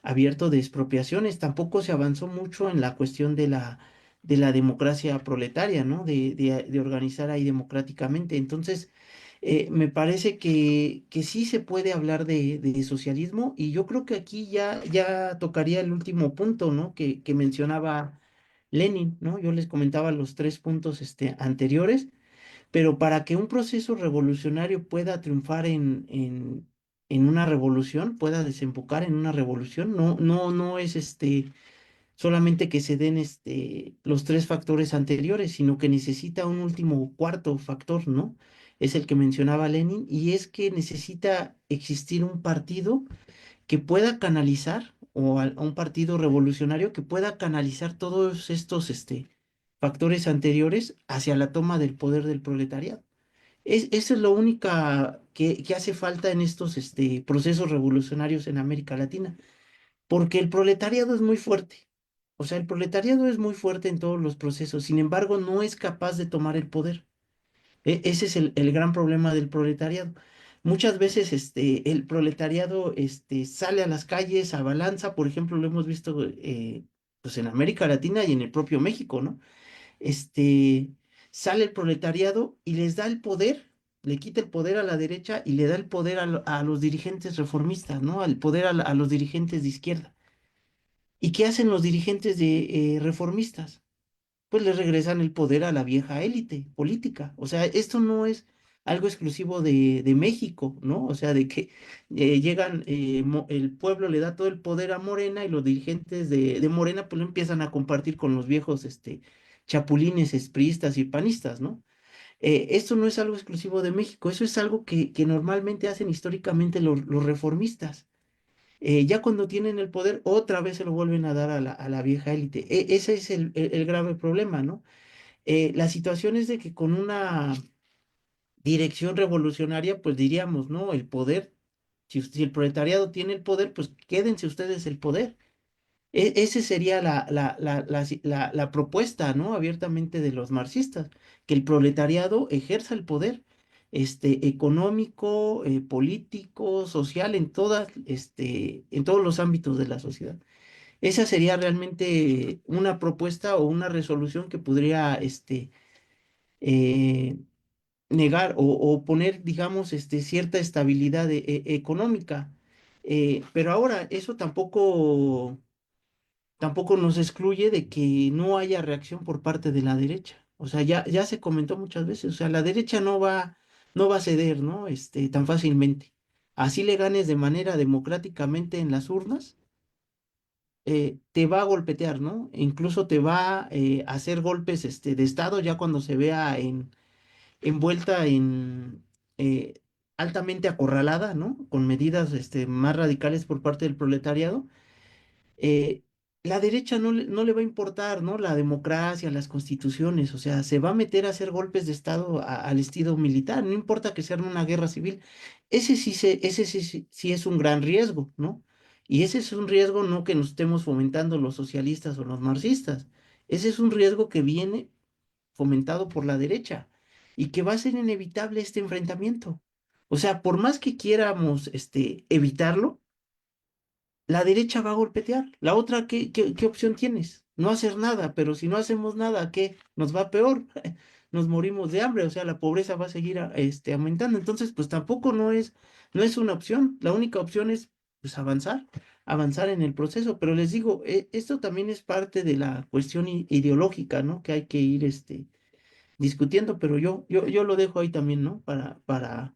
abierto de expropiaciones. Tampoco se avanzó mucho en la cuestión de la democracia proletaria, ¿no? De organizar ahí democráticamente. Entonces, me parece que sí se puede hablar de socialismo y yo creo que aquí ya tocaría el último punto, ¿no? Que mencionaba Lenin, ¿no? Yo les comentaba los tres puntos, anteriores, pero para que un proceso revolucionario pueda triunfar en una revolución, pueda desembocar en una revolución, no es, solamente que se den, los tres factores anteriores, sino que necesita un último cuarto factor, ¿no? Es el que mencionaba Lenin, y es que necesita existir un partido que pueda canalizar, o a un partido revolucionario que pueda canalizar todos estos, factores anteriores hacia la toma del poder del proletariado. Eso es lo único que hace falta en estos, procesos revolucionarios en América Latina, porque el proletariado es muy fuerte. O sea, el proletariado es muy fuerte en todos los procesos, sin embargo, no es capaz de tomar el poder. Ese es el gran problema del proletariado. Muchas veces, el proletariado, sale a las calles, abalanza, por ejemplo, lo hemos visto, pues en América Latina y en el propio México, ¿no? este, Sale el proletariado y les da el poder, le quita el poder a la derecha y le da el poder a los dirigentes reformistas, ¿no? Al poder a los dirigentes de izquierda. ¿Y qué hacen los dirigentes reformistas? Pues le regresan el poder a la vieja élite política. O sea, esto no es algo exclusivo de México, ¿no? O sea, de que llegan, el pueblo le da todo el poder a Morena y los dirigentes de Morena pues lo empiezan a compartir con los viejos chapulines, priistas y panistas, ¿no? Esto no es algo exclusivo de México, eso es algo que normalmente hacen históricamente los reformistas. Ya cuando tienen el poder, otra vez se lo vuelven a dar a la vieja élite. Ese es el grave problema, ¿no? La situación es de que con una dirección revolucionaria, pues diríamos, ¿no? El poder, si el proletariado tiene el poder, pues quédense ustedes el poder. Ese sería la propuesta, ¿no? Abiertamente de los marxistas, que el proletariado ejerza el poder, económico, político, social, en todos los ámbitos de la sociedad. Esa sería realmente una propuesta o una resolución que podría, eh, negar o poner, digamos, cierta estabilidad económica. Pero ahora, eso tampoco nos excluye de que no haya reacción por parte de la derecha. O sea, ya se comentó muchas veces, o sea, la derecha no va a ceder, ¿no? Tan fácilmente. Así le ganes de manera democráticamente en las urnas, te va a golpetear, ¿no? E incluso te va a hacer golpes de Estado ya cuando se vea envuelta en altamente acorralada, ¿no? Con medidas más radicales por parte del proletariado. eh, la derecha no le va a importar, ¿no? La democracia, las constituciones, o sea, se va a meter a hacer golpes de Estado al estilo militar, no importa que sea una guerra civil. Ese sí es un gran riesgo, ¿no? Y ese es un riesgo no que nos estemos fomentando los socialistas o los marxistas. Ese es un riesgo que viene fomentado por la derecha y que va a ser inevitable este enfrentamiento. O sea, por más que quieramos evitarlo, la derecha va a golpetear. La otra, ¿qué opción tienes? No hacer nada, pero si no hacemos nada, ¿qué? Nos va peor. Nos morimos de hambre, o sea, la pobreza va a seguir aumentando. Entonces, pues tampoco no es una opción. La única opción es pues avanzar en el proceso. Pero les digo, esto también es parte de la cuestión ideológica, ¿no? Que hay que ir discutiendo, pero yo lo dejo ahí también, ¿no? Para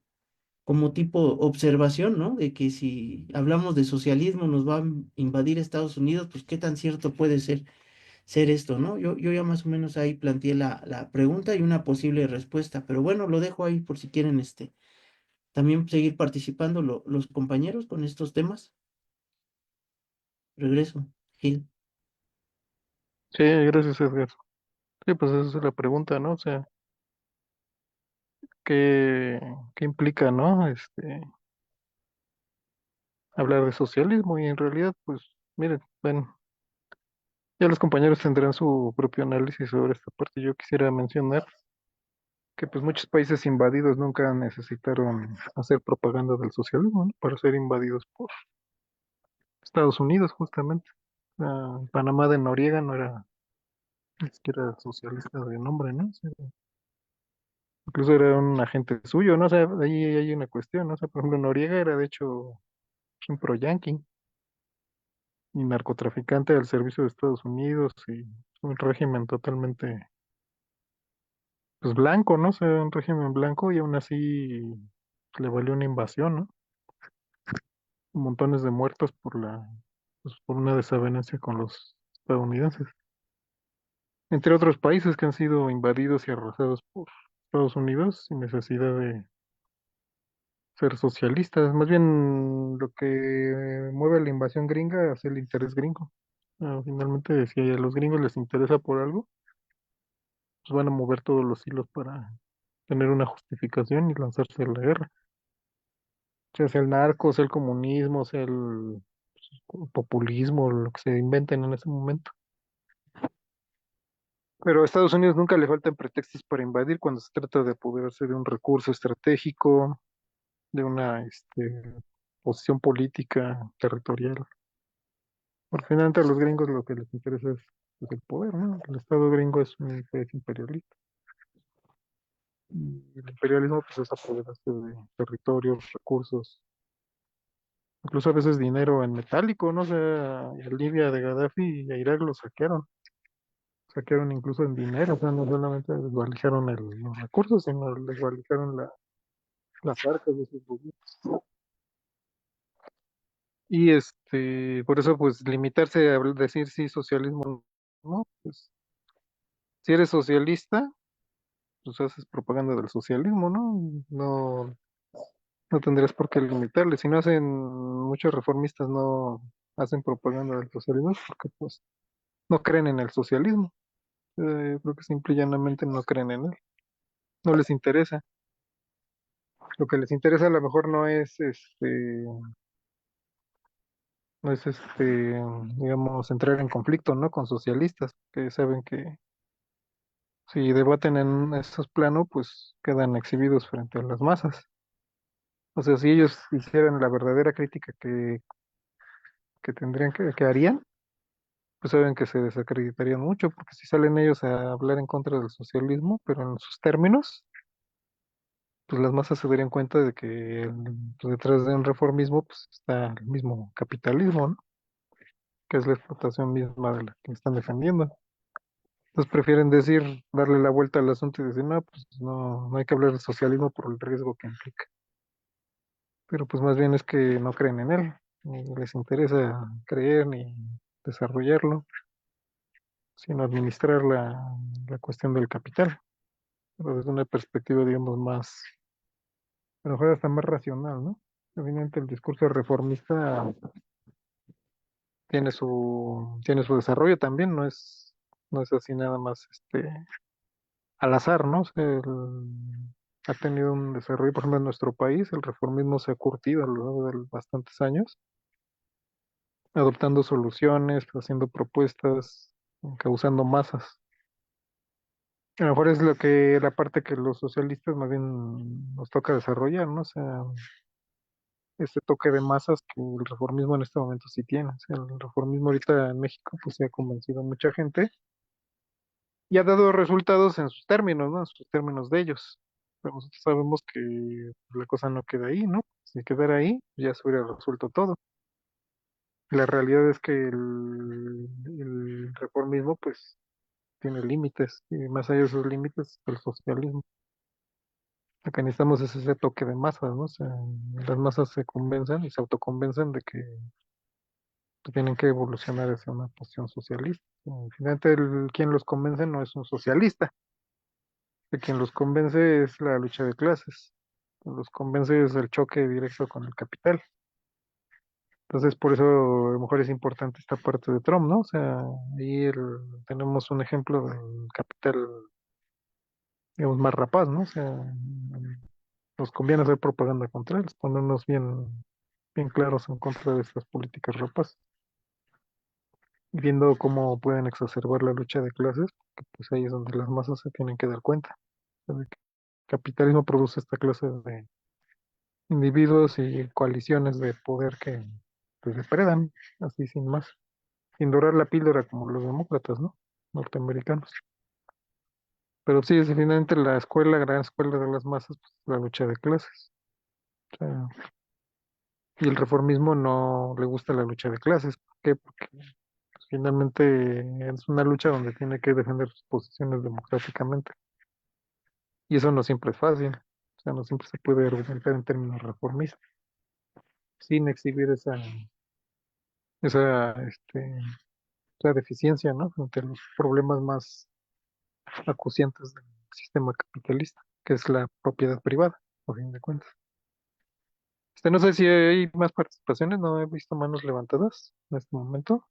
como tipo observación, ¿no? De que si hablamos de socialismo nos va a invadir Estados Unidos, pues qué tan cierto puede ser esto, ¿no? Yo ya más o menos ahí planteé la pregunta y una posible respuesta, pero bueno, lo dejo ahí por si quieren también seguir participando los compañeros con estos temas. Regreso, Gil. Sí, gracias, Edgar. Sí, pues esa es la pregunta, ¿no? O sea, ¿qué, qué implica, ¿no? Hablar de socialismo y en realidad, pues, miren, bueno, ya los compañeros tendrán su propio análisis sobre esta parte. Yo quisiera mencionar que pues muchos países invadidos nunca necesitaron hacer propaganda del socialismo, ¿no? Para ser invadidos por Estados Unidos, justamente. Panamá de Noriega no era ni siquiera socialista de nombre, ¿no? O sea, incluso era un agente suyo, ¿no? O sea, ahí hay una cuestión, ¿no? O sea, por ejemplo, Noriega era de hecho un pro-yanqui y narcotraficante al servicio de Estados Unidos y un régimen totalmente, pues blanco, ¿no? O sea, un régimen blanco y aún así le valió una invasión, ¿no? Montones de muertos pues, por una desavenencia con los estadounidenses. Entre otros países que han sido invadidos y arrasados por Estados Unidos sin necesidad de ser socialistas. Más bien lo que mueve la invasión gringa es el interés gringo. Finalmente, si a los gringos les interesa por algo, pues van a mover todos los hilos para tener una justificación y lanzarse a la guerra. Sea el narco, sea el comunismo, sea el populismo, lo que se inventen en ese momento. Pero a Estados Unidos nunca le faltan pretextos para invadir cuando se trata de apoderarse de un recurso estratégico, de una posición política, territorial. Porque finalmente a los gringos lo que les interesa es pues, el poder, ¿no? El Estado gringo es un país imperialista. Y el imperialismo pues es apoderarse de territorios, recursos, incluso a veces dinero en metálico, ¿no? O sea, a Libia de Gaddafi y a Irak lo saquearon incluso en dinero, o sea, no solamente desvalijaron los recursos, sino desvalijaron las arcas de esos gobiernos. Y por eso pues limitarse a decir sí socialismo, ¿no? Pues si eres socialista, pues haces propaganda del socialismo, ¿no? No, no tendrías por qué limitarle. Si no hacen, muchos reformistas no hacen propaganda del socialismo porque pues no creen en el socialismo. Creo que simple y llanamente no creen en él. No les interesa. Lo que les interesa a lo mejor no es digamos, entrar en conflicto, ¿no? Con socialistas, que saben que si debaten en esos planos, pues quedan exhibidos frente a las masas. O sea, si ellos hicieran la verdadera crítica que tendrían que harían, pues saben que se desacreditarían mucho, porque si salen ellos a hablar en contra del socialismo, pero en sus términos, pues las masas se darían cuenta de que pues, detrás de un reformismo pues, está el mismo capitalismo, ¿no? Que es la explotación misma de la que están defendiendo. Entonces prefieren darle la vuelta al asunto y decir, no, pues no, no hay que hablar de socialismo por el riesgo que implica. Pero pues más bien es que no creen en él, ni les interesa creer ni desarrollarlo, sino administrar la cuestión del capital, pero desde una perspectiva, digamos, a lo mejor hasta más racional, ¿no? Evidentemente el discurso reformista tiene su desarrollo también, no es así nada más al azar, ¿no? O sea, ha tenido un desarrollo, por ejemplo, en nuestro país, el reformismo se ha curtido a lo largo de bastantes años, adoptando soluciones, haciendo propuestas, causando masas. A lo mejor es la parte que los socialistas más bien nos toca desarrollar, ¿no? O sea, este toque de masas que el reformismo en este momento sí tiene. O sea, el reformismo ahorita en México pues se ha convencido a mucha gente y ha dado resultados en sus términos, ¿no? En sus términos de ellos. Pero nosotros sabemos que la cosa no queda ahí, ¿no? Si quedara ahí, ya se hubiera resuelto todo. La realidad es que el reformismo pues tiene límites y más allá de esos límites el socialismo. Lo que necesitamos es ese toque de masas, ¿no? O sea, las masas se convencen y se autoconvencen de que tienen que evolucionar hacia una posición socialista. Finalmente, quien los convence no es un socialista, que quien los convence es la lucha de clases, quien los convence es el choque directo con el capital. Entonces, por eso a lo mejor es importante esta parte de Trump, ¿no? O sea, ahí tenemos un ejemplo del capital, digamos, más rapaz, ¿no? O sea, nos conviene hacer propaganda contra él, ponernos bien claros en contra de estas políticas rapaces, viendo cómo pueden exacerbar la lucha de clases, que pues ahí es donde las masas se tienen que dar cuenta, de que el capitalismo produce esta clase de individuos y coaliciones de poder que pues depredan, así sin más, sin dorar la píldora como los demócratas, ¿no? Norteamericanos. Pero sí, es finalmente la gran escuela de las masas, pues, la lucha de clases. O sea, y el reformismo no le gusta la lucha de clases. ¿Por qué? Porque finalmente es una lucha donde tiene que defender sus posiciones democráticamente. Y eso no siempre es fácil. O sea, no siempre se puede argumentar en términos reformistas, sin exhibir esa deficiencia, ¿no? Frente a los problemas más acuciantes del sistema capitalista, que es la propiedad privada, a fin de cuentas. No sé si hay más participaciones, no he visto manos levantadas en este momento.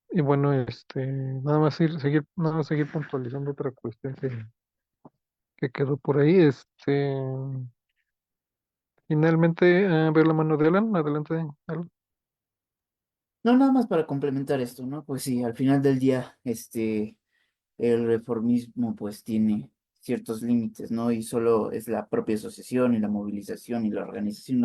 Y bueno, nada más seguir puntualizando otra cuestión que quedó por ahí. Finalmente, ver la mano de Alan, adelante, Alan. No, nada más para complementar esto, ¿no? Pues sí, al final del día, el reformismo pues tiene ciertos límites, ¿no? Y solo es la propia asociación y la movilización y la organización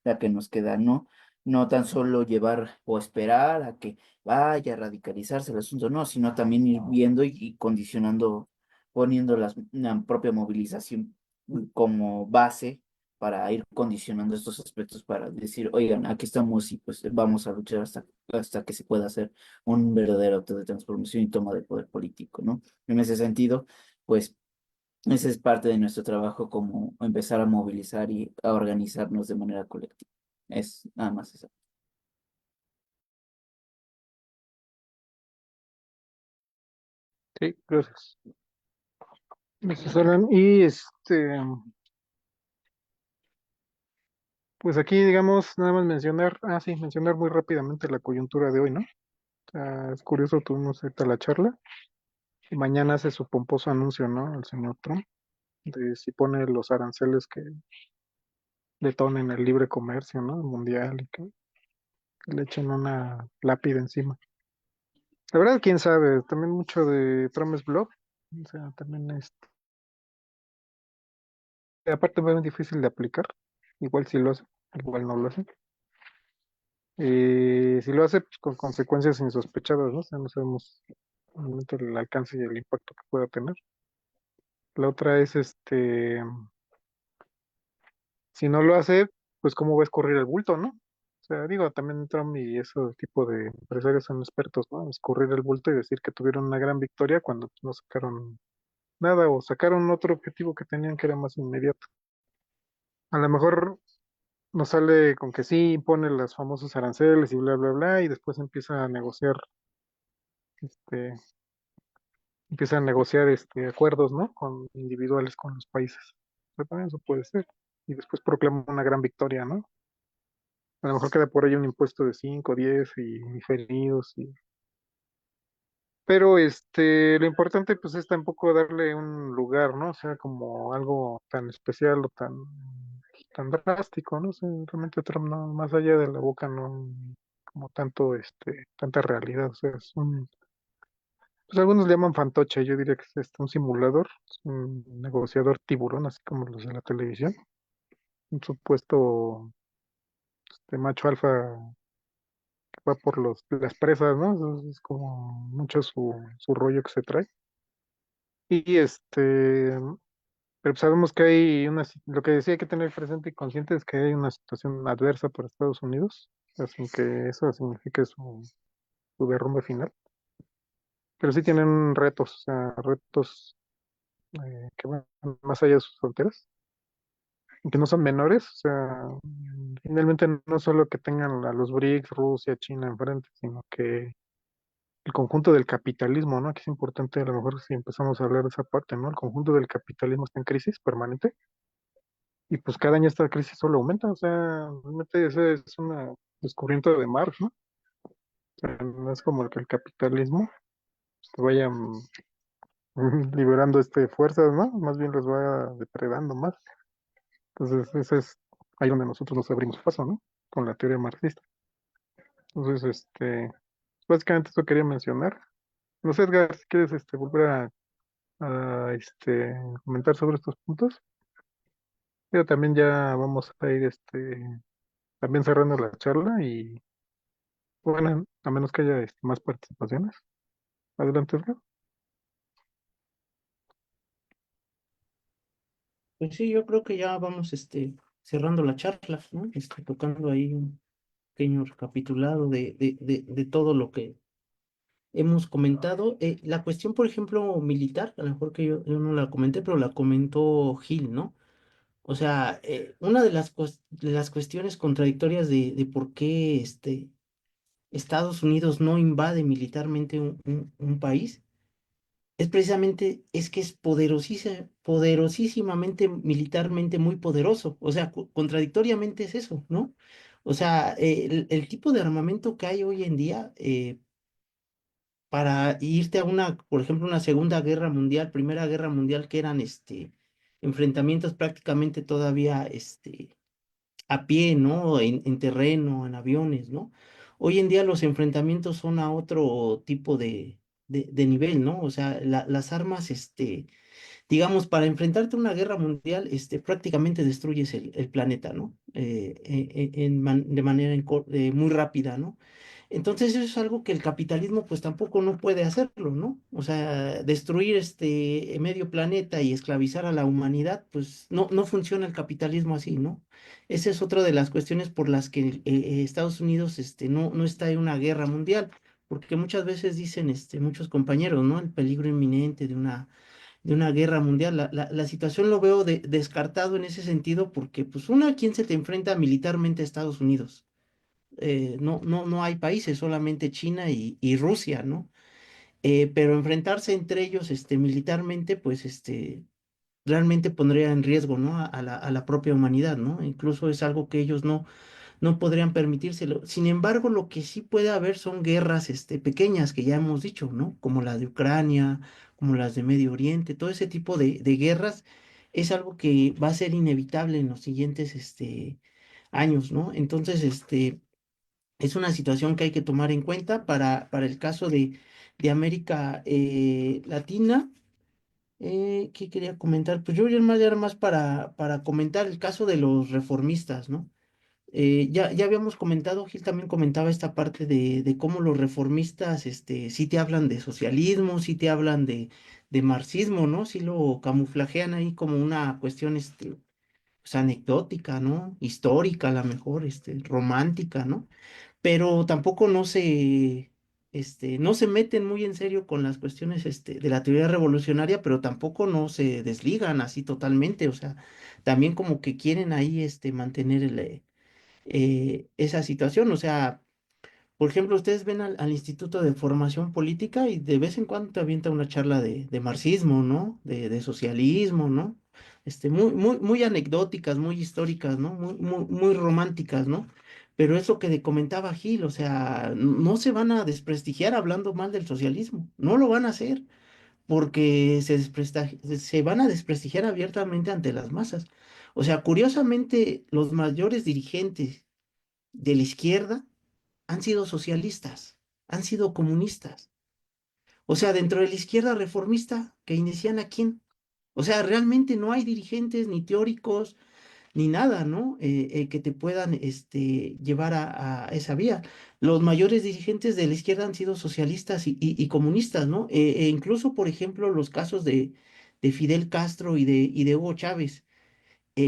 la que nos queda, ¿no? No tan solo llevar o esperar a que vaya a radicalizarse el asunto, no, sino también ir viendo y condicionando, poniendo la propia movilización como base para ir condicionando estos aspectos para decir, oigan, aquí estamos y pues vamos a luchar hasta que se pueda hacer un verdadero acto de transformación y toma de poder político, ¿no? En ese sentido, pues ese es parte de nuestro trabajo como empezar a movilizar y a organizarnos de manera colectiva. Es nada más eso. Sí, gracias. Gracias, Alan. Y pues aquí, digamos, nada más mencionar muy rápidamente la coyuntura de hoy, ¿no? Es curioso, tuvimos ahorita la charla y mañana hace su pomposo anuncio, ¿no? El señor Trump, de si pone los aranceles que detonen el libre comercio, ¿no? Mundial y que le echen una lápida encima. La verdad, quién sabe, también mucho de Trump es bluff, o sea, también aparte muy difícil de aplicar, igual si lo hace, igual no lo hace. Si lo hace, pues, con consecuencias insospechadas, ¿no? O sea, no sabemos realmente el alcance y el impacto que pueda tener. La otra es, si no lo hace, pues cómo va a escurrir el bulto, ¿no? O sea, digo, también Trump y ese tipo de empresarios son expertos, ¿no? En escurrir el bulto y decir que tuvieron una gran victoria cuando pues, no sacaron nada o sacaron otro objetivo que tenían que era más inmediato. A lo mejor nos sale con que sí impone los famosos aranceles y bla, bla, bla, y después este, empieza a negociar acuerdos, ¿no? Con individuales con los países. Pero también eso puede ser. Y después proclama una gran victoria, ¿no? A lo mejor queda por ahí un impuesto de 5, 10 y diferidos. Pero lo importante pues es tampoco darle un lugar, ¿no? O sea, como algo tan especial o tan drástico, ¿no? O sea, realmente Trump no, más allá de la boca no como tanta realidad. O sea, pues algunos le llaman fantoche, yo diría que es un simulador, es un negociador tiburón, así como los de la televisión, un supuesto macho alfa que va por las presas, ¿no? Es como mucho su rollo que se trae. Y pero pues sabemos que hay lo que decía hay que tener presente y consciente es que hay una situación adversa para Estados Unidos, sin que eso signifique su derrumbe final. Pero sí tienen retos, o sea, retos que van más allá de sus fronteras y que no son menores, o sea, finalmente no solo que tengan a los BRICS, Rusia, China enfrente, sino que el conjunto del capitalismo, ¿no? Que es importante a lo mejor si empezamos a hablar de esa parte, ¿no? El conjunto del capitalismo está en crisis permanente y pues cada año esta crisis solo aumenta, o sea, realmente ese es un descubrimiento de Marx, ¿no? O sea, no es como que el capitalismo se vaya liberando fuerzas, ¿no? Más bien los va depredando más. Entonces, ese es ahí donde nosotros nos abrimos paso, ¿no? Con la teoría marxista. Entonces, básicamente eso quería mencionar. No sé, Edgar, si quieres volver a comentar sobre estos puntos. Pero también ya vamos a ir también cerrando la charla y bueno, a menos que haya más participaciones. Adelante, Edgar. Pues sí, yo creo que ya vamos cerrando la charla, ¿no? Tocando ahí un pequeño recapitulado de todo lo que hemos comentado. La cuestión, por ejemplo, militar, a lo mejor que yo no la comenté, pero la comentó Gil, ¿no? O sea, una de de las cuestiones contradictorias de por qué Estados Unidos no invade militarmente un país es precisamente, es que es poderosísimamente militarmente muy poderoso. O sea, contradictoriamente es eso, ¿no? O sea, el tipo de armamento que hay hoy en día, para irte a por ejemplo, una Segunda Guerra Mundial, Primera Guerra Mundial, que eran enfrentamientos prácticamente todavía a pie, ¿no? En terreno, en aviones, ¿no? Hoy en día los enfrentamientos son a otro tipo de nivel, ¿no? O sea, las armas, digamos, para enfrentarte a una guerra mundial, prácticamente destruyes el planeta, ¿no? De manera muy rápida, ¿no? Entonces eso es algo que el capitalismo pues tampoco no puede hacerlo, ¿no? O sea, destruir este medio planeta y esclavizar a la humanidad, pues no funciona el capitalismo así, ¿no? Esa es otra de las cuestiones por las que Estados Unidos no está en una guerra mundial, porque muchas veces dicen muchos compañeros, ¿no? El peligro inminente de una guerra mundial. La situación lo veo descartado en ese sentido porque pues uno, ¿a quién se te enfrenta militarmente a Estados Unidos? No hay países, solamente China y Rusia, ¿no? Pero enfrentarse entre ellos militarmente, pues realmente pondría en riesgo, ¿no? A la propia humanidad, ¿no? Incluso es algo que ellos no podrían permitírselo. Sin embargo, lo que sí puede haber son guerras pequeñas, que ya hemos dicho, ¿no? Como la de Ucrania, como las de Medio Oriente, todo ese tipo de guerras es algo que va a ser inevitable en los siguientes años, ¿no? Entonces, es una situación que hay que tomar en cuenta para el caso de América Latina. ¿Qué quería comentar? Pues yo era más para comentar el caso de los reformistas, ¿no? Ya habíamos comentado, Gil también comentaba esta parte de cómo los reformistas sí te hablan de socialismo, sí te hablan de marxismo, ¿no? Sí lo camuflajean ahí como una cuestión pues, anecdótica, ¿no? Histórica, a lo mejor, romántica, ¿no? Pero tampoco no se meten muy en serio con las cuestiones de la teoría revolucionaria, pero tampoco no se desligan así totalmente, o sea, también como que quieren ahí mantener esa situación, o sea, por ejemplo, ustedes ven al Instituto de Formación Política y de vez en cuando te avienta una charla de marxismo, ¿no? De socialismo, ¿no? Muy anecdóticas, muy históricas, ¿no? Muy románticas, ¿no? Pero es lo que comentaba Gil, o sea, no se van a desprestigiar hablando mal del socialismo, no lo van a hacer, porque se van a desprestigiar abiertamente ante las masas. O sea, curiosamente, los mayores dirigentes de la izquierda han sido socialistas, han sido comunistas. O sea, dentro de la izquierda reformista, keynesiana, ¿quién? O sea, realmente no hay dirigentes ni teóricos ni nada, ¿no? Que te puedan llevar a esa vía. Los mayores dirigentes de la izquierda han sido socialistas y comunistas, ¿no? Incluso, por ejemplo, los casos de Fidel Castro y de Hugo Chávez.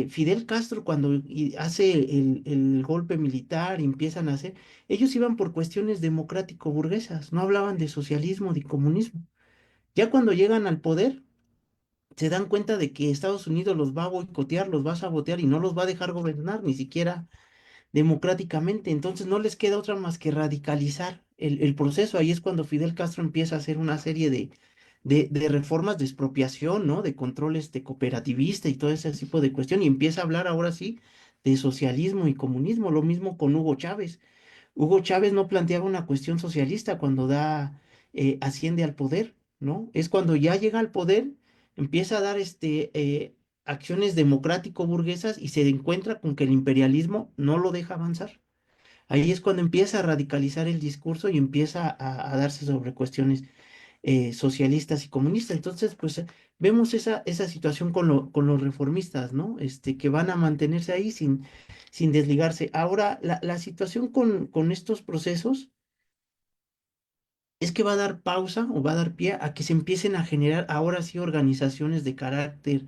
Fidel Castro, cuando hace el golpe militar y empiezan a hacer, ellos iban por cuestiones democrático-burguesas, no hablaban de socialismo ni comunismo. Ya cuando llegan al poder, se dan cuenta de que Estados Unidos los va a boicotear, los va a sabotear y no los va a dejar gobernar, ni siquiera democráticamente. Entonces no les queda otra más que radicalizar el proceso. Ahí es cuando Fidel Castro empieza a hacer una serie de reformas de expropiación, ¿no? De control cooperativista y todo ese tipo de cuestión. Y empieza a hablar ahora sí de socialismo y comunismo. Lo mismo con Hugo Chávez. Hugo Chávez no planteaba una cuestión socialista cuando asciende al poder, ¿no? Es cuando ya llega al poder, empieza a dar acciones democrático-burguesas y se encuentra con que el imperialismo no lo deja avanzar. Ahí es cuando empieza a radicalizar el discurso y empieza a darse sobre cuestiones socialistas y comunistas. Entonces, pues vemos esa situación con los reformistas, ¿no? Que van a mantenerse ahí sin desligarse. Ahora, la situación con estos procesos es que va a dar pausa o va a dar pie a que se empiecen a generar ahora sí organizaciones de carácter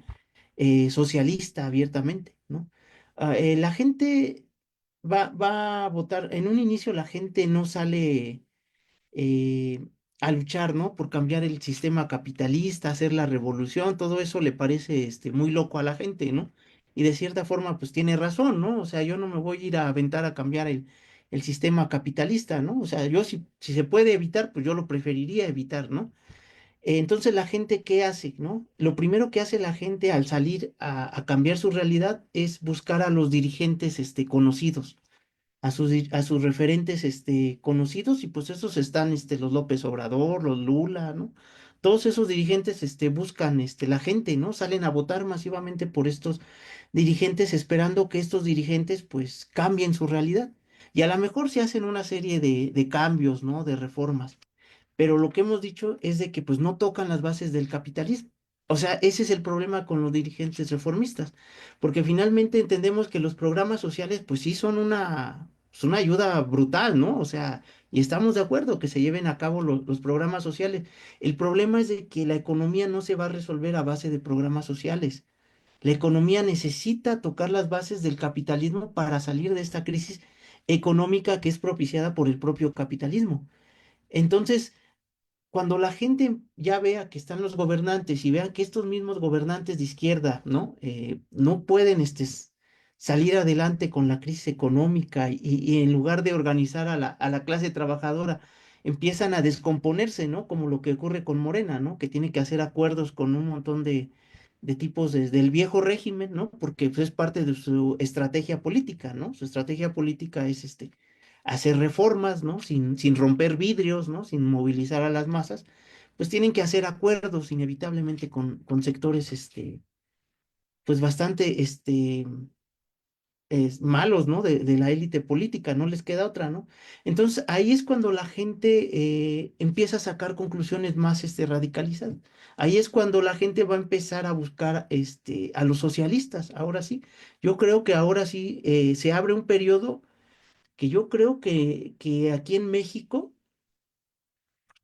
socialista abiertamente, ¿no? La gente va a votar, en un inicio la gente no sale eh, a luchar, ¿no? Por cambiar el sistema capitalista, hacer la revolución, todo eso le parece muy loco a la gente, ¿no? Y de cierta forma, pues tiene razón, ¿no? O sea, yo no me voy a ir a aventar a cambiar el sistema capitalista, ¿no? O sea, yo si se puede evitar, pues yo lo preferiría evitar, ¿no? Entonces la gente, ¿qué hace, no? Lo primero que hace la gente al salir a cambiar su realidad es buscar a los dirigentes conocidos a sus referentes conocidos y pues esos están los López Obrador, los Lula, ¿no? Todos esos dirigentes buscan la gente, ¿no? Salen a votar masivamente por estos dirigentes esperando que estos dirigentes pues cambien su realidad. Y a lo mejor se hacen una serie de cambios, ¿no? De reformas, pero lo que hemos dicho es de que pues no tocan las bases del capitalismo. O sea, ese es el problema con los dirigentes reformistas, porque finalmente entendemos que los programas sociales pues sí son una ayuda brutal, ¿no? O sea, y estamos de acuerdo que se lleven a cabo los programas sociales. El problema es de que la economía no se va a resolver a base de programas sociales. La economía necesita tocar las bases del capitalismo para salir de esta crisis económica que es propiciada por el propio capitalismo. Entonces, cuando la gente ya vea que están los gobernantes y vean que estos mismos gobernantes de izquierda, ¿no? No pueden salir adelante con la crisis económica y en lugar de organizar a la clase trabajadora, empiezan a descomponerse, ¿no? Como lo que ocurre con Morena, ¿no? Que tiene que hacer acuerdos con un montón de tipos del viejo régimen, ¿no? Porque pues, es parte de su estrategia política, ¿no? Su estrategia política es hacer reformas, ¿no? Sin romper vidrios, ¿no? Sin movilizar a las masas, pues tienen que hacer acuerdos inevitablemente con sectores, pues bastante, malos, ¿no? De la élite política, no les queda otra, ¿no? Entonces ahí es cuando la gente empieza a sacar conclusiones más, radicalizadas. Ahí es cuando la gente va a empezar a buscar, a los socialistas. Ahora sí, yo creo que ahora sí se abre un periodo que yo creo que aquí en México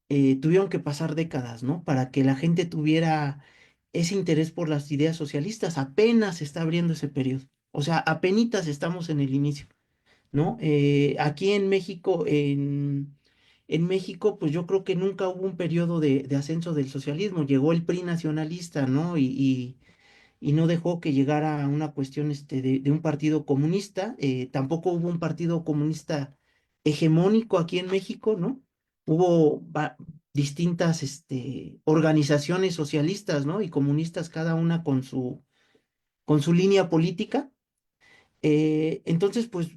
tuvieron que pasar décadas, ¿no? Para que la gente tuviera ese interés por las ideas socialistas. Apenas se está abriendo ese periodo. O sea, apenas estamos en el inicio, ¿no? Aquí en México, en México, pues yo creo que nunca hubo un periodo de ascenso del socialismo. Llegó el PRI nacionalista, ¿no? Y no dejó que llegara a una cuestión de un partido comunista. Tampoco hubo un partido comunista hegemónico aquí en México, ¿no? Hubo distintas organizaciones socialistas, ¿no? Y comunistas, cada una con su línea política. Entonces, pues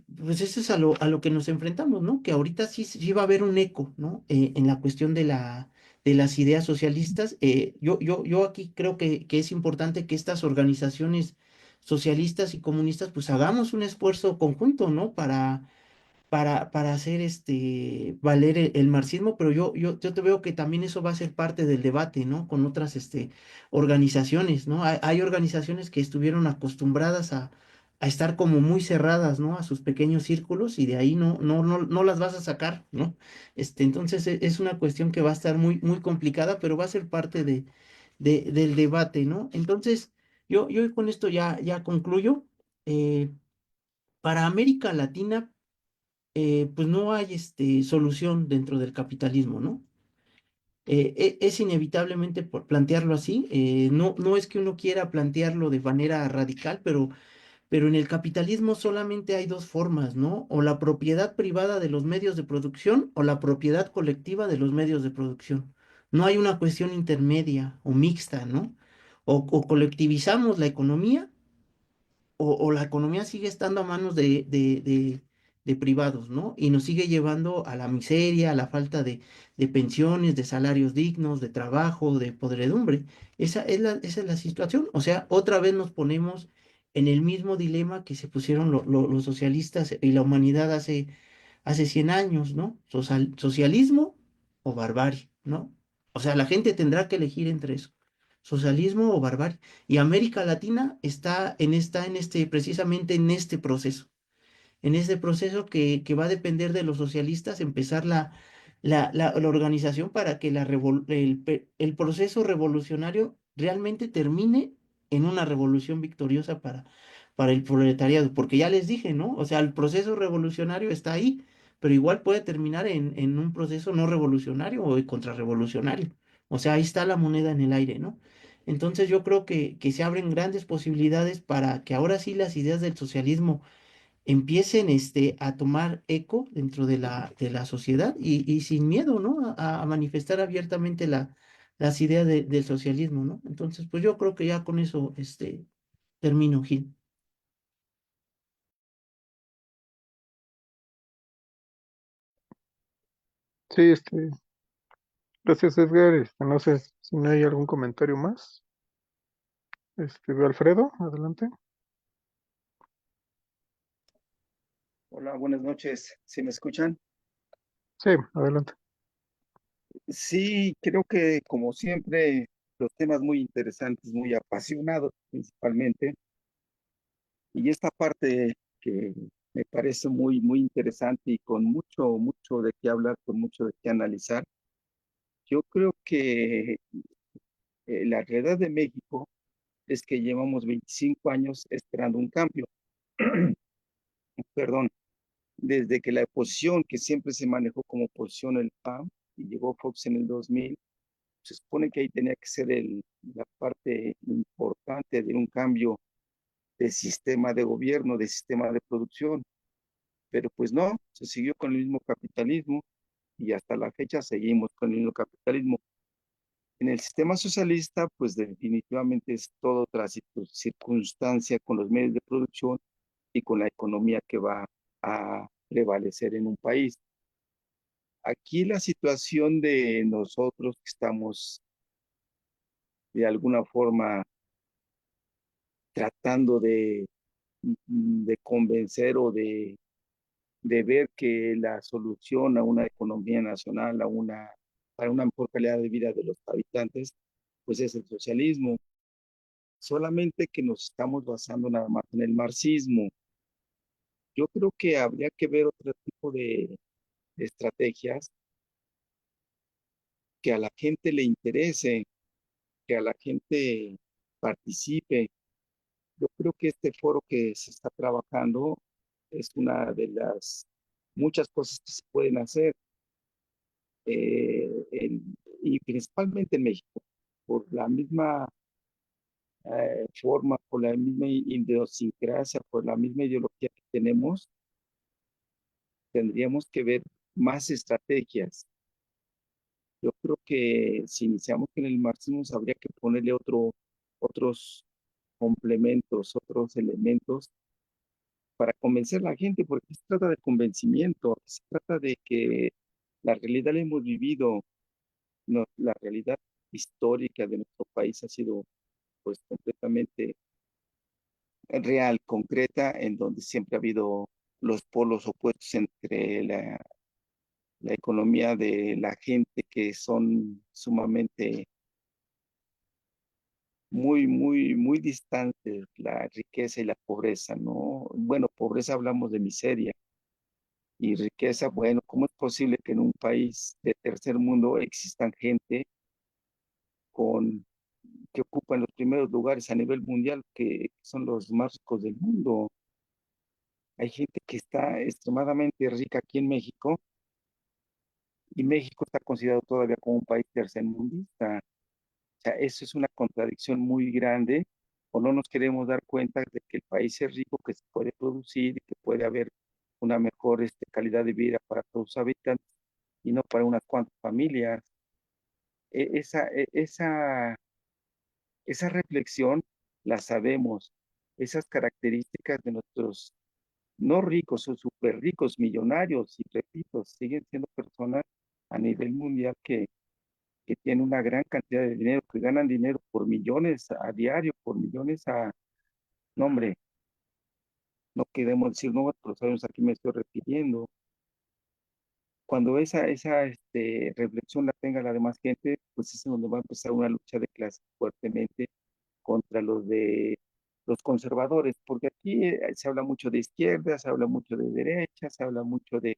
eso es a lo que nos enfrentamos, ¿no? Que ahorita sí va a haber un eco, ¿no? En la cuestión de las ideas socialistas. Yo aquí creo que es importante que estas organizaciones socialistas y comunistas, pues hagamos un esfuerzo conjunto, ¿no? Para hacer valer el marxismo, pero yo te veo que también eso va a ser parte del debate, ¿no? Con otras organizaciones, ¿no? Hay organizaciones que estuvieron acostumbradas a estar como muy cerradas, ¿no? A sus pequeños círculos y de ahí no las vas a sacar, ¿no? Entonces es una cuestión que va a estar muy, muy complicada, pero va a ser parte del debate, ¿no? Entonces, yo con esto ya concluyo. Eh, para América Latina, pues no hay solución dentro del capitalismo, ¿no? Es inevitablemente por plantearlo así. No es que uno quiera plantearlo de manera radical, pero en el capitalismo solamente hay dos formas, ¿no? O la propiedad privada de los medios de producción o la propiedad colectiva de los medios de producción. No hay una cuestión intermedia o mixta, ¿no? O colectivizamos la economía o la economía sigue estando a manos de privados, ¿no? Y nos sigue llevando a la miseria, a la falta de pensiones, de salarios dignos, de trabajo, de podredumbre. Esa es la situación. O sea, otra vez nos ponemos en el mismo dilema que se pusieron los socialistas y la humanidad hace 100 años, ¿no? Socialismo o barbarie, ¿no? O sea, la gente tendrá que elegir entre eso, socialismo o barbarie. Y América Latina está precisamente en este proceso que va a depender de los socialistas empezar la organización para que el proceso revolucionario realmente termine en una revolución victoriosa para el proletariado, porque ya les dije, ¿no? O sea, el proceso revolucionario está ahí, pero igual puede terminar en un proceso no revolucionario o contrarrevolucionario. O sea, ahí está la moneda en el aire, ¿no? Entonces yo creo que se abren grandes posibilidades para que ahora sí las ideas del socialismo empiecen a tomar eco dentro de la sociedad y sin miedo, ¿no? A manifestar abiertamente las ideas del socialismo, ¿no? Entonces, pues yo creo que ya con eso termino, Gil. Sí, gracias Edgar. No sé si no hay algún comentario más. Veo a Alfredo, adelante. Hola, buenas noches. ¿Sí me escuchan? Sí, adelante. Sí, creo que como siempre, los temas muy interesantes, muy apasionados principalmente. Y esta parte que Me parece muy, muy interesante y con mucho, mucho de qué hablar, con mucho de qué analizar. Yo creo que la realidad de México es que llevamos 25 años esperando un cambio. Perdón, desde que la oposición, que siempre se manejó como oposición el PAN, y llegó Fox en el 2000, se supone que ahí tenía que ser la parte importante de un cambio de sistema de gobierno, de sistema de producción, pero pues no, se siguió con el mismo capitalismo y hasta la fecha seguimos con el mismo capitalismo. En el sistema socialista, pues definitivamente es toda otra circunstancia con los medios de producción y con la economía que va a prevalecer en un país. Aquí la situación de nosotros que estamos de alguna forma tratando de convencer o de ver que la solución a una economía nacional, para una mejor calidad de vida de los habitantes, pues es el socialismo. Solamente que nos estamos basando nada más en el marxismo. Yo creo que habría que ver otro tipo de estrategias que a la gente le interese, que a la gente participe. Yo creo que este foro que se está trabajando es una de las muchas cosas que se pueden hacer, y principalmente en México, por la misma forma, por la misma idiosincrasia, por la misma ideología que tenemos, tendríamos que ver más estrategias. Yo creo que si iniciamos con el marxismo, habría que ponerle otros complementos, otros elementos para convencer a la gente, porque se trata de convencimiento, se trata de que la realidad la hemos vivido, no, la realidad histórica de nuestro país ha sido pues completamente real, concreta, en donde siempre ha habido los polos opuestos entre la economía de la gente que son sumamente muy, muy, muy distantes, la riqueza y la pobreza, ¿no? Bueno, pobreza hablamos de miseria y riqueza, bueno, ¿cómo es posible que en un país de tercer mundo existan gente con que ocupan los primeros lugares a nivel mundial, que son los más ricos del mundo? Hay gente que está extremadamente rica aquí en México y México está considerado todavía como un país tercermundista. O sea, eso es una contradicción muy grande, o no nos queremos dar cuenta de que el país es rico, que se puede producir y que puede haber una mejor calidad de vida para todos sus habitantes y no para unas cuantas familias. Esa reflexión la sabemos, esas características de nuestros no ricos o súper ricos, millonarios, y repito, siguen siendo personas a nivel mundial que tienen una gran cantidad de dinero, que ganan dinero por millones a diario, por millones no hombre, no queremos decir no, pero sabemos a qué me estoy refiriendo. Cuando esa reflexión la tenga la demás gente, pues es donde va a empezar una lucha de clases fuertemente contra los conservadores, porque aquí se habla mucho de izquierda, se habla mucho de derecha, se habla mucho de,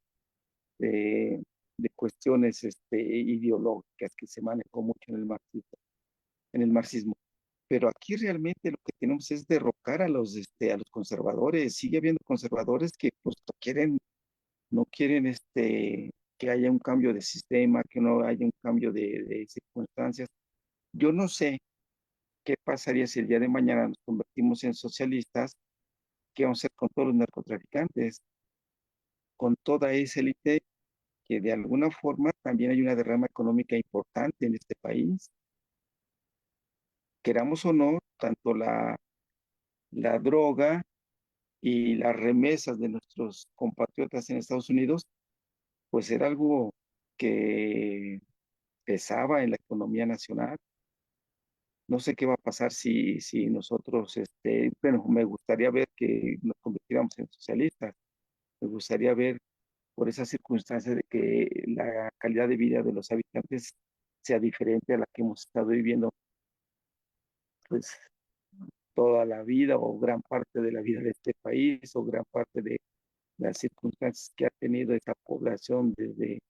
de cuestiones ideológicas que se manejó mucho en el marxismo. Pero aquí realmente lo que tenemos es derrocar a los conservadores. Sigue habiendo conservadores que pues no quieren que haya un cambio de sistema, que no haya un cambio de circunstancias. Yo no sé qué pasaría si el día de mañana nos convertimos en socialistas, qué vamos a hacer con todos los narcotraficantes, con toda esa élite que de alguna forma también hay una derrama económica importante en este país. Queramos o no, tanto la droga y las remesas de nuestros compatriotas en Estados Unidos, pues era algo que pesaba en la economía nacional. No sé qué va a pasar si nosotros, bueno, me gustaría ver que nos convirtiéramos en socialistas. Me gustaría ver por esas circunstancias de que la calidad de vida de los habitantes sea diferente a la que hemos estado viviendo, pues, toda la vida o gran parte de la vida de este país o gran parte las circunstancias que ha tenido esa población desde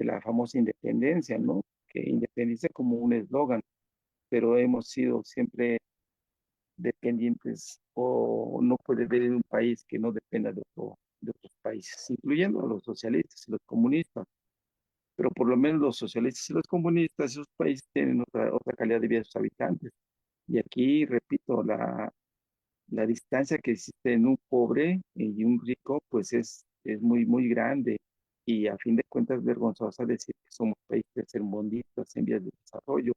la famosa independencia, ¿no? Que independencia como un eslogan, pero hemos sido siempre dependientes o no puede haber un país que no dependa de otros países, incluyendo a los socialistas y los comunistas. Pero por lo menos los socialistas y los comunistas, esos países tienen otra calidad de vida de sus habitantes. Y aquí, repito, la distancia que existe en un pobre y un rico, pues es muy, muy grande. Y a fin de cuentas, vergonzosa decir que somos países tercermundistas en vías de desarrollo,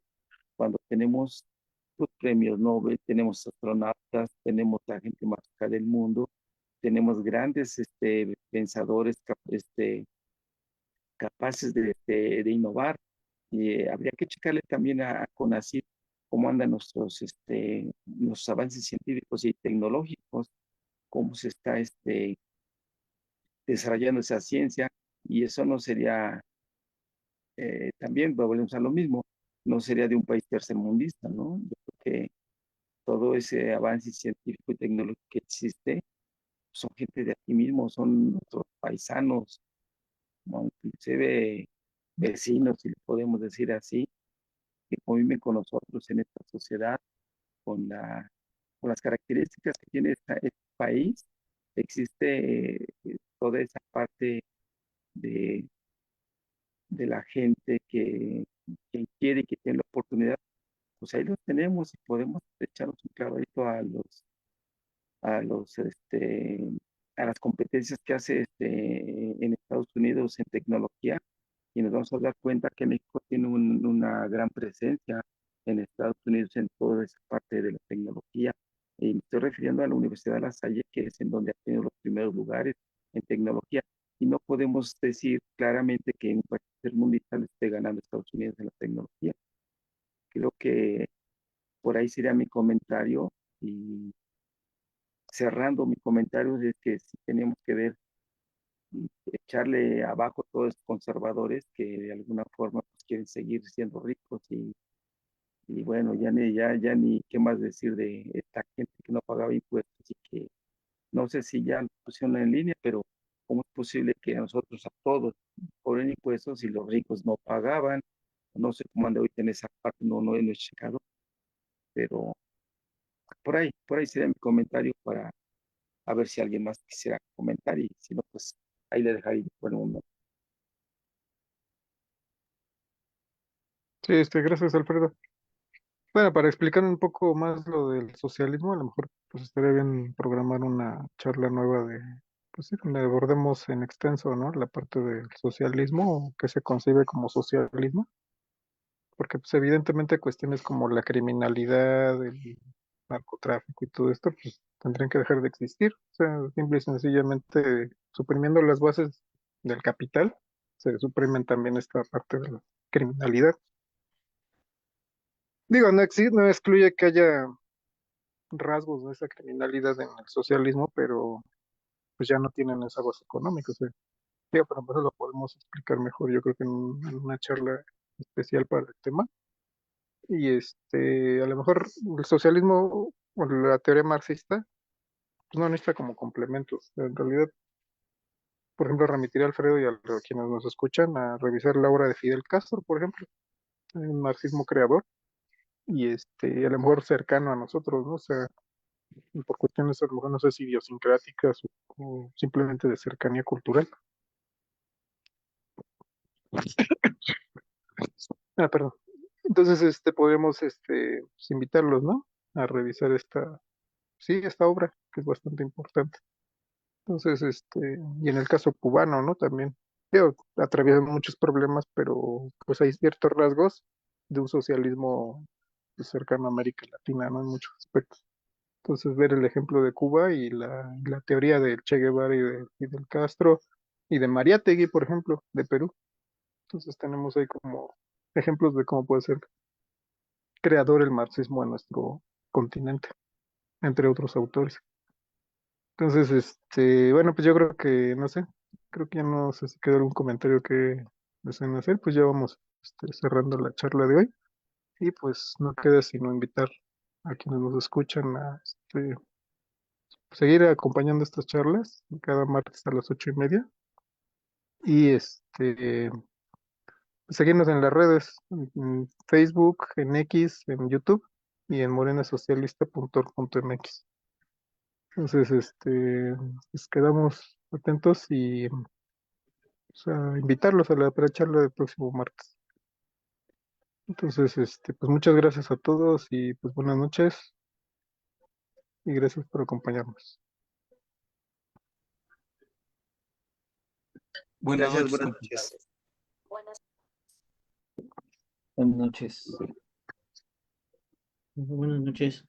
cuando tenemos los premios Nobel, tenemos astronautas, tenemos la gente más rica del mundo, tenemos grandes pensadores capaces de innovar. Y habría que checarle también a CONACYT cómo andan nuestros avances científicos y tecnológicos, cómo se está desarrollando esa ciencia, y eso no sería, también volvemos a lo mismo, no sería de un país tercermundista, ¿no? Yo creo que todo ese avance científico y tecnológico que existe son gente de aquí mismo, son nuestros paisanos, ¿no? Inclusive vecinos, si le podemos decir así, que conviven con nosotros en esta sociedad, con con las características que tiene este país. Existe toda esa parte de, de la gente que quiere y que tiene la oportunidad, pues ahí los tenemos y podemos echarnos un clavadito a los, a las competencias que hace en Estados Unidos en tecnología, y nos vamos a dar cuenta que México tiene una gran presencia en Estados Unidos en toda esa parte de la tecnología. Y me estoy refiriendo a la Universidad de La Salle, que es en donde ha tenido los primeros lugares en tecnología. Y no podemos decir claramente que en un país tercermundista le esté ganando Estados Unidos en la tecnología. Creo que por ahí sería mi comentario. Y cerrando mi comentario, es que sí tenemos que ver, echarle abajo a todos estos conservadores que de alguna forma pues, quieren seguir siendo ricos, y bueno, ya ni qué más decir de esta gente que no pagaba impuestos y que no sé si ya lo pusieron en línea, pero ¿cómo es posible que a nosotros a todos cobren impuestos y los ricos no pagaban? No sé cómo anda ahorita en esa parte, no he checado, pero por ahí sería mi comentario para a ver si alguien más quisiera comentar, y si no, pues ahí le dejaré por el momento. Sí, gracias, Alfredo. Bueno, para explicar un poco más lo del socialismo, a lo mejor pues estaría bien programar una charla nueva pues sí, donde abordemos en extenso, ¿no? La parte del socialismo, o qué se concibe como socialismo, porque pues evidentemente cuestiones como la criminalidad, el narcotráfico y todo esto, pues tendrían que dejar de existir. O sea, simple y sencillamente suprimiendo las bases del capital, se suprimen también esta parte de la criminalidad. Digo, no excluye que haya rasgos de esa criminalidad en el socialismo, pero pues ya no tienen esa base económica. O sea, digo, pero eso lo podemos explicar mejor, yo creo que en una charla especial para el tema. Y a lo mejor el socialismo o la teoría marxista pues no necesita como complementos. En realidad, por ejemplo, remitir a Alfredo y a quienes nos escuchan a revisar la obra de Fidel Castro, por ejemplo, un marxismo creador, y a lo mejor cercano a nosotros, ¿no? O sea, por cuestiones a lo mejor no sé si idiosincráticas o simplemente de cercanía cultural. Ah, perdón. Entonces, podríamos, pues, invitarlos, ¿no? A revisar sí, esta obra, que es bastante importante. Entonces, y en el caso cubano, ¿no? También, digo, atraviesan muchos problemas, pero pues hay ciertos rasgos de un socialismo pues, cercano a América Latina, ¿no? En muchos aspectos. Entonces, ver el ejemplo de Cuba y la teoría del Che Guevara y de Fidel Castro y de Mariátegui, por ejemplo, de Perú. Entonces, tenemos ahí como ejemplos de cómo puede ser creador el marxismo en nuestro continente, entre otros autores. Entonces, bueno, pues yo creo que, no sé, creo que ya no sé si quedó algún comentario que deseen hacer, pues ya vamos cerrando la charla de hoy, y pues no queda sino invitar a quienes nos escuchan a seguir acompañando estas charlas cada martes a las 8:30 y seguirnos en las redes, en Facebook, en X, en YouTube y en morenasocialista.org.mx. Entonces, pues quedamos atentos y pues, a invitarlos a la charla del próximo martes. Entonces, pues muchas gracias a todos y pues buenas noches y gracias por acompañarnos. Buenas Gracias, noches, buenas compañeros. noches. Buenas noches. Buenas noches.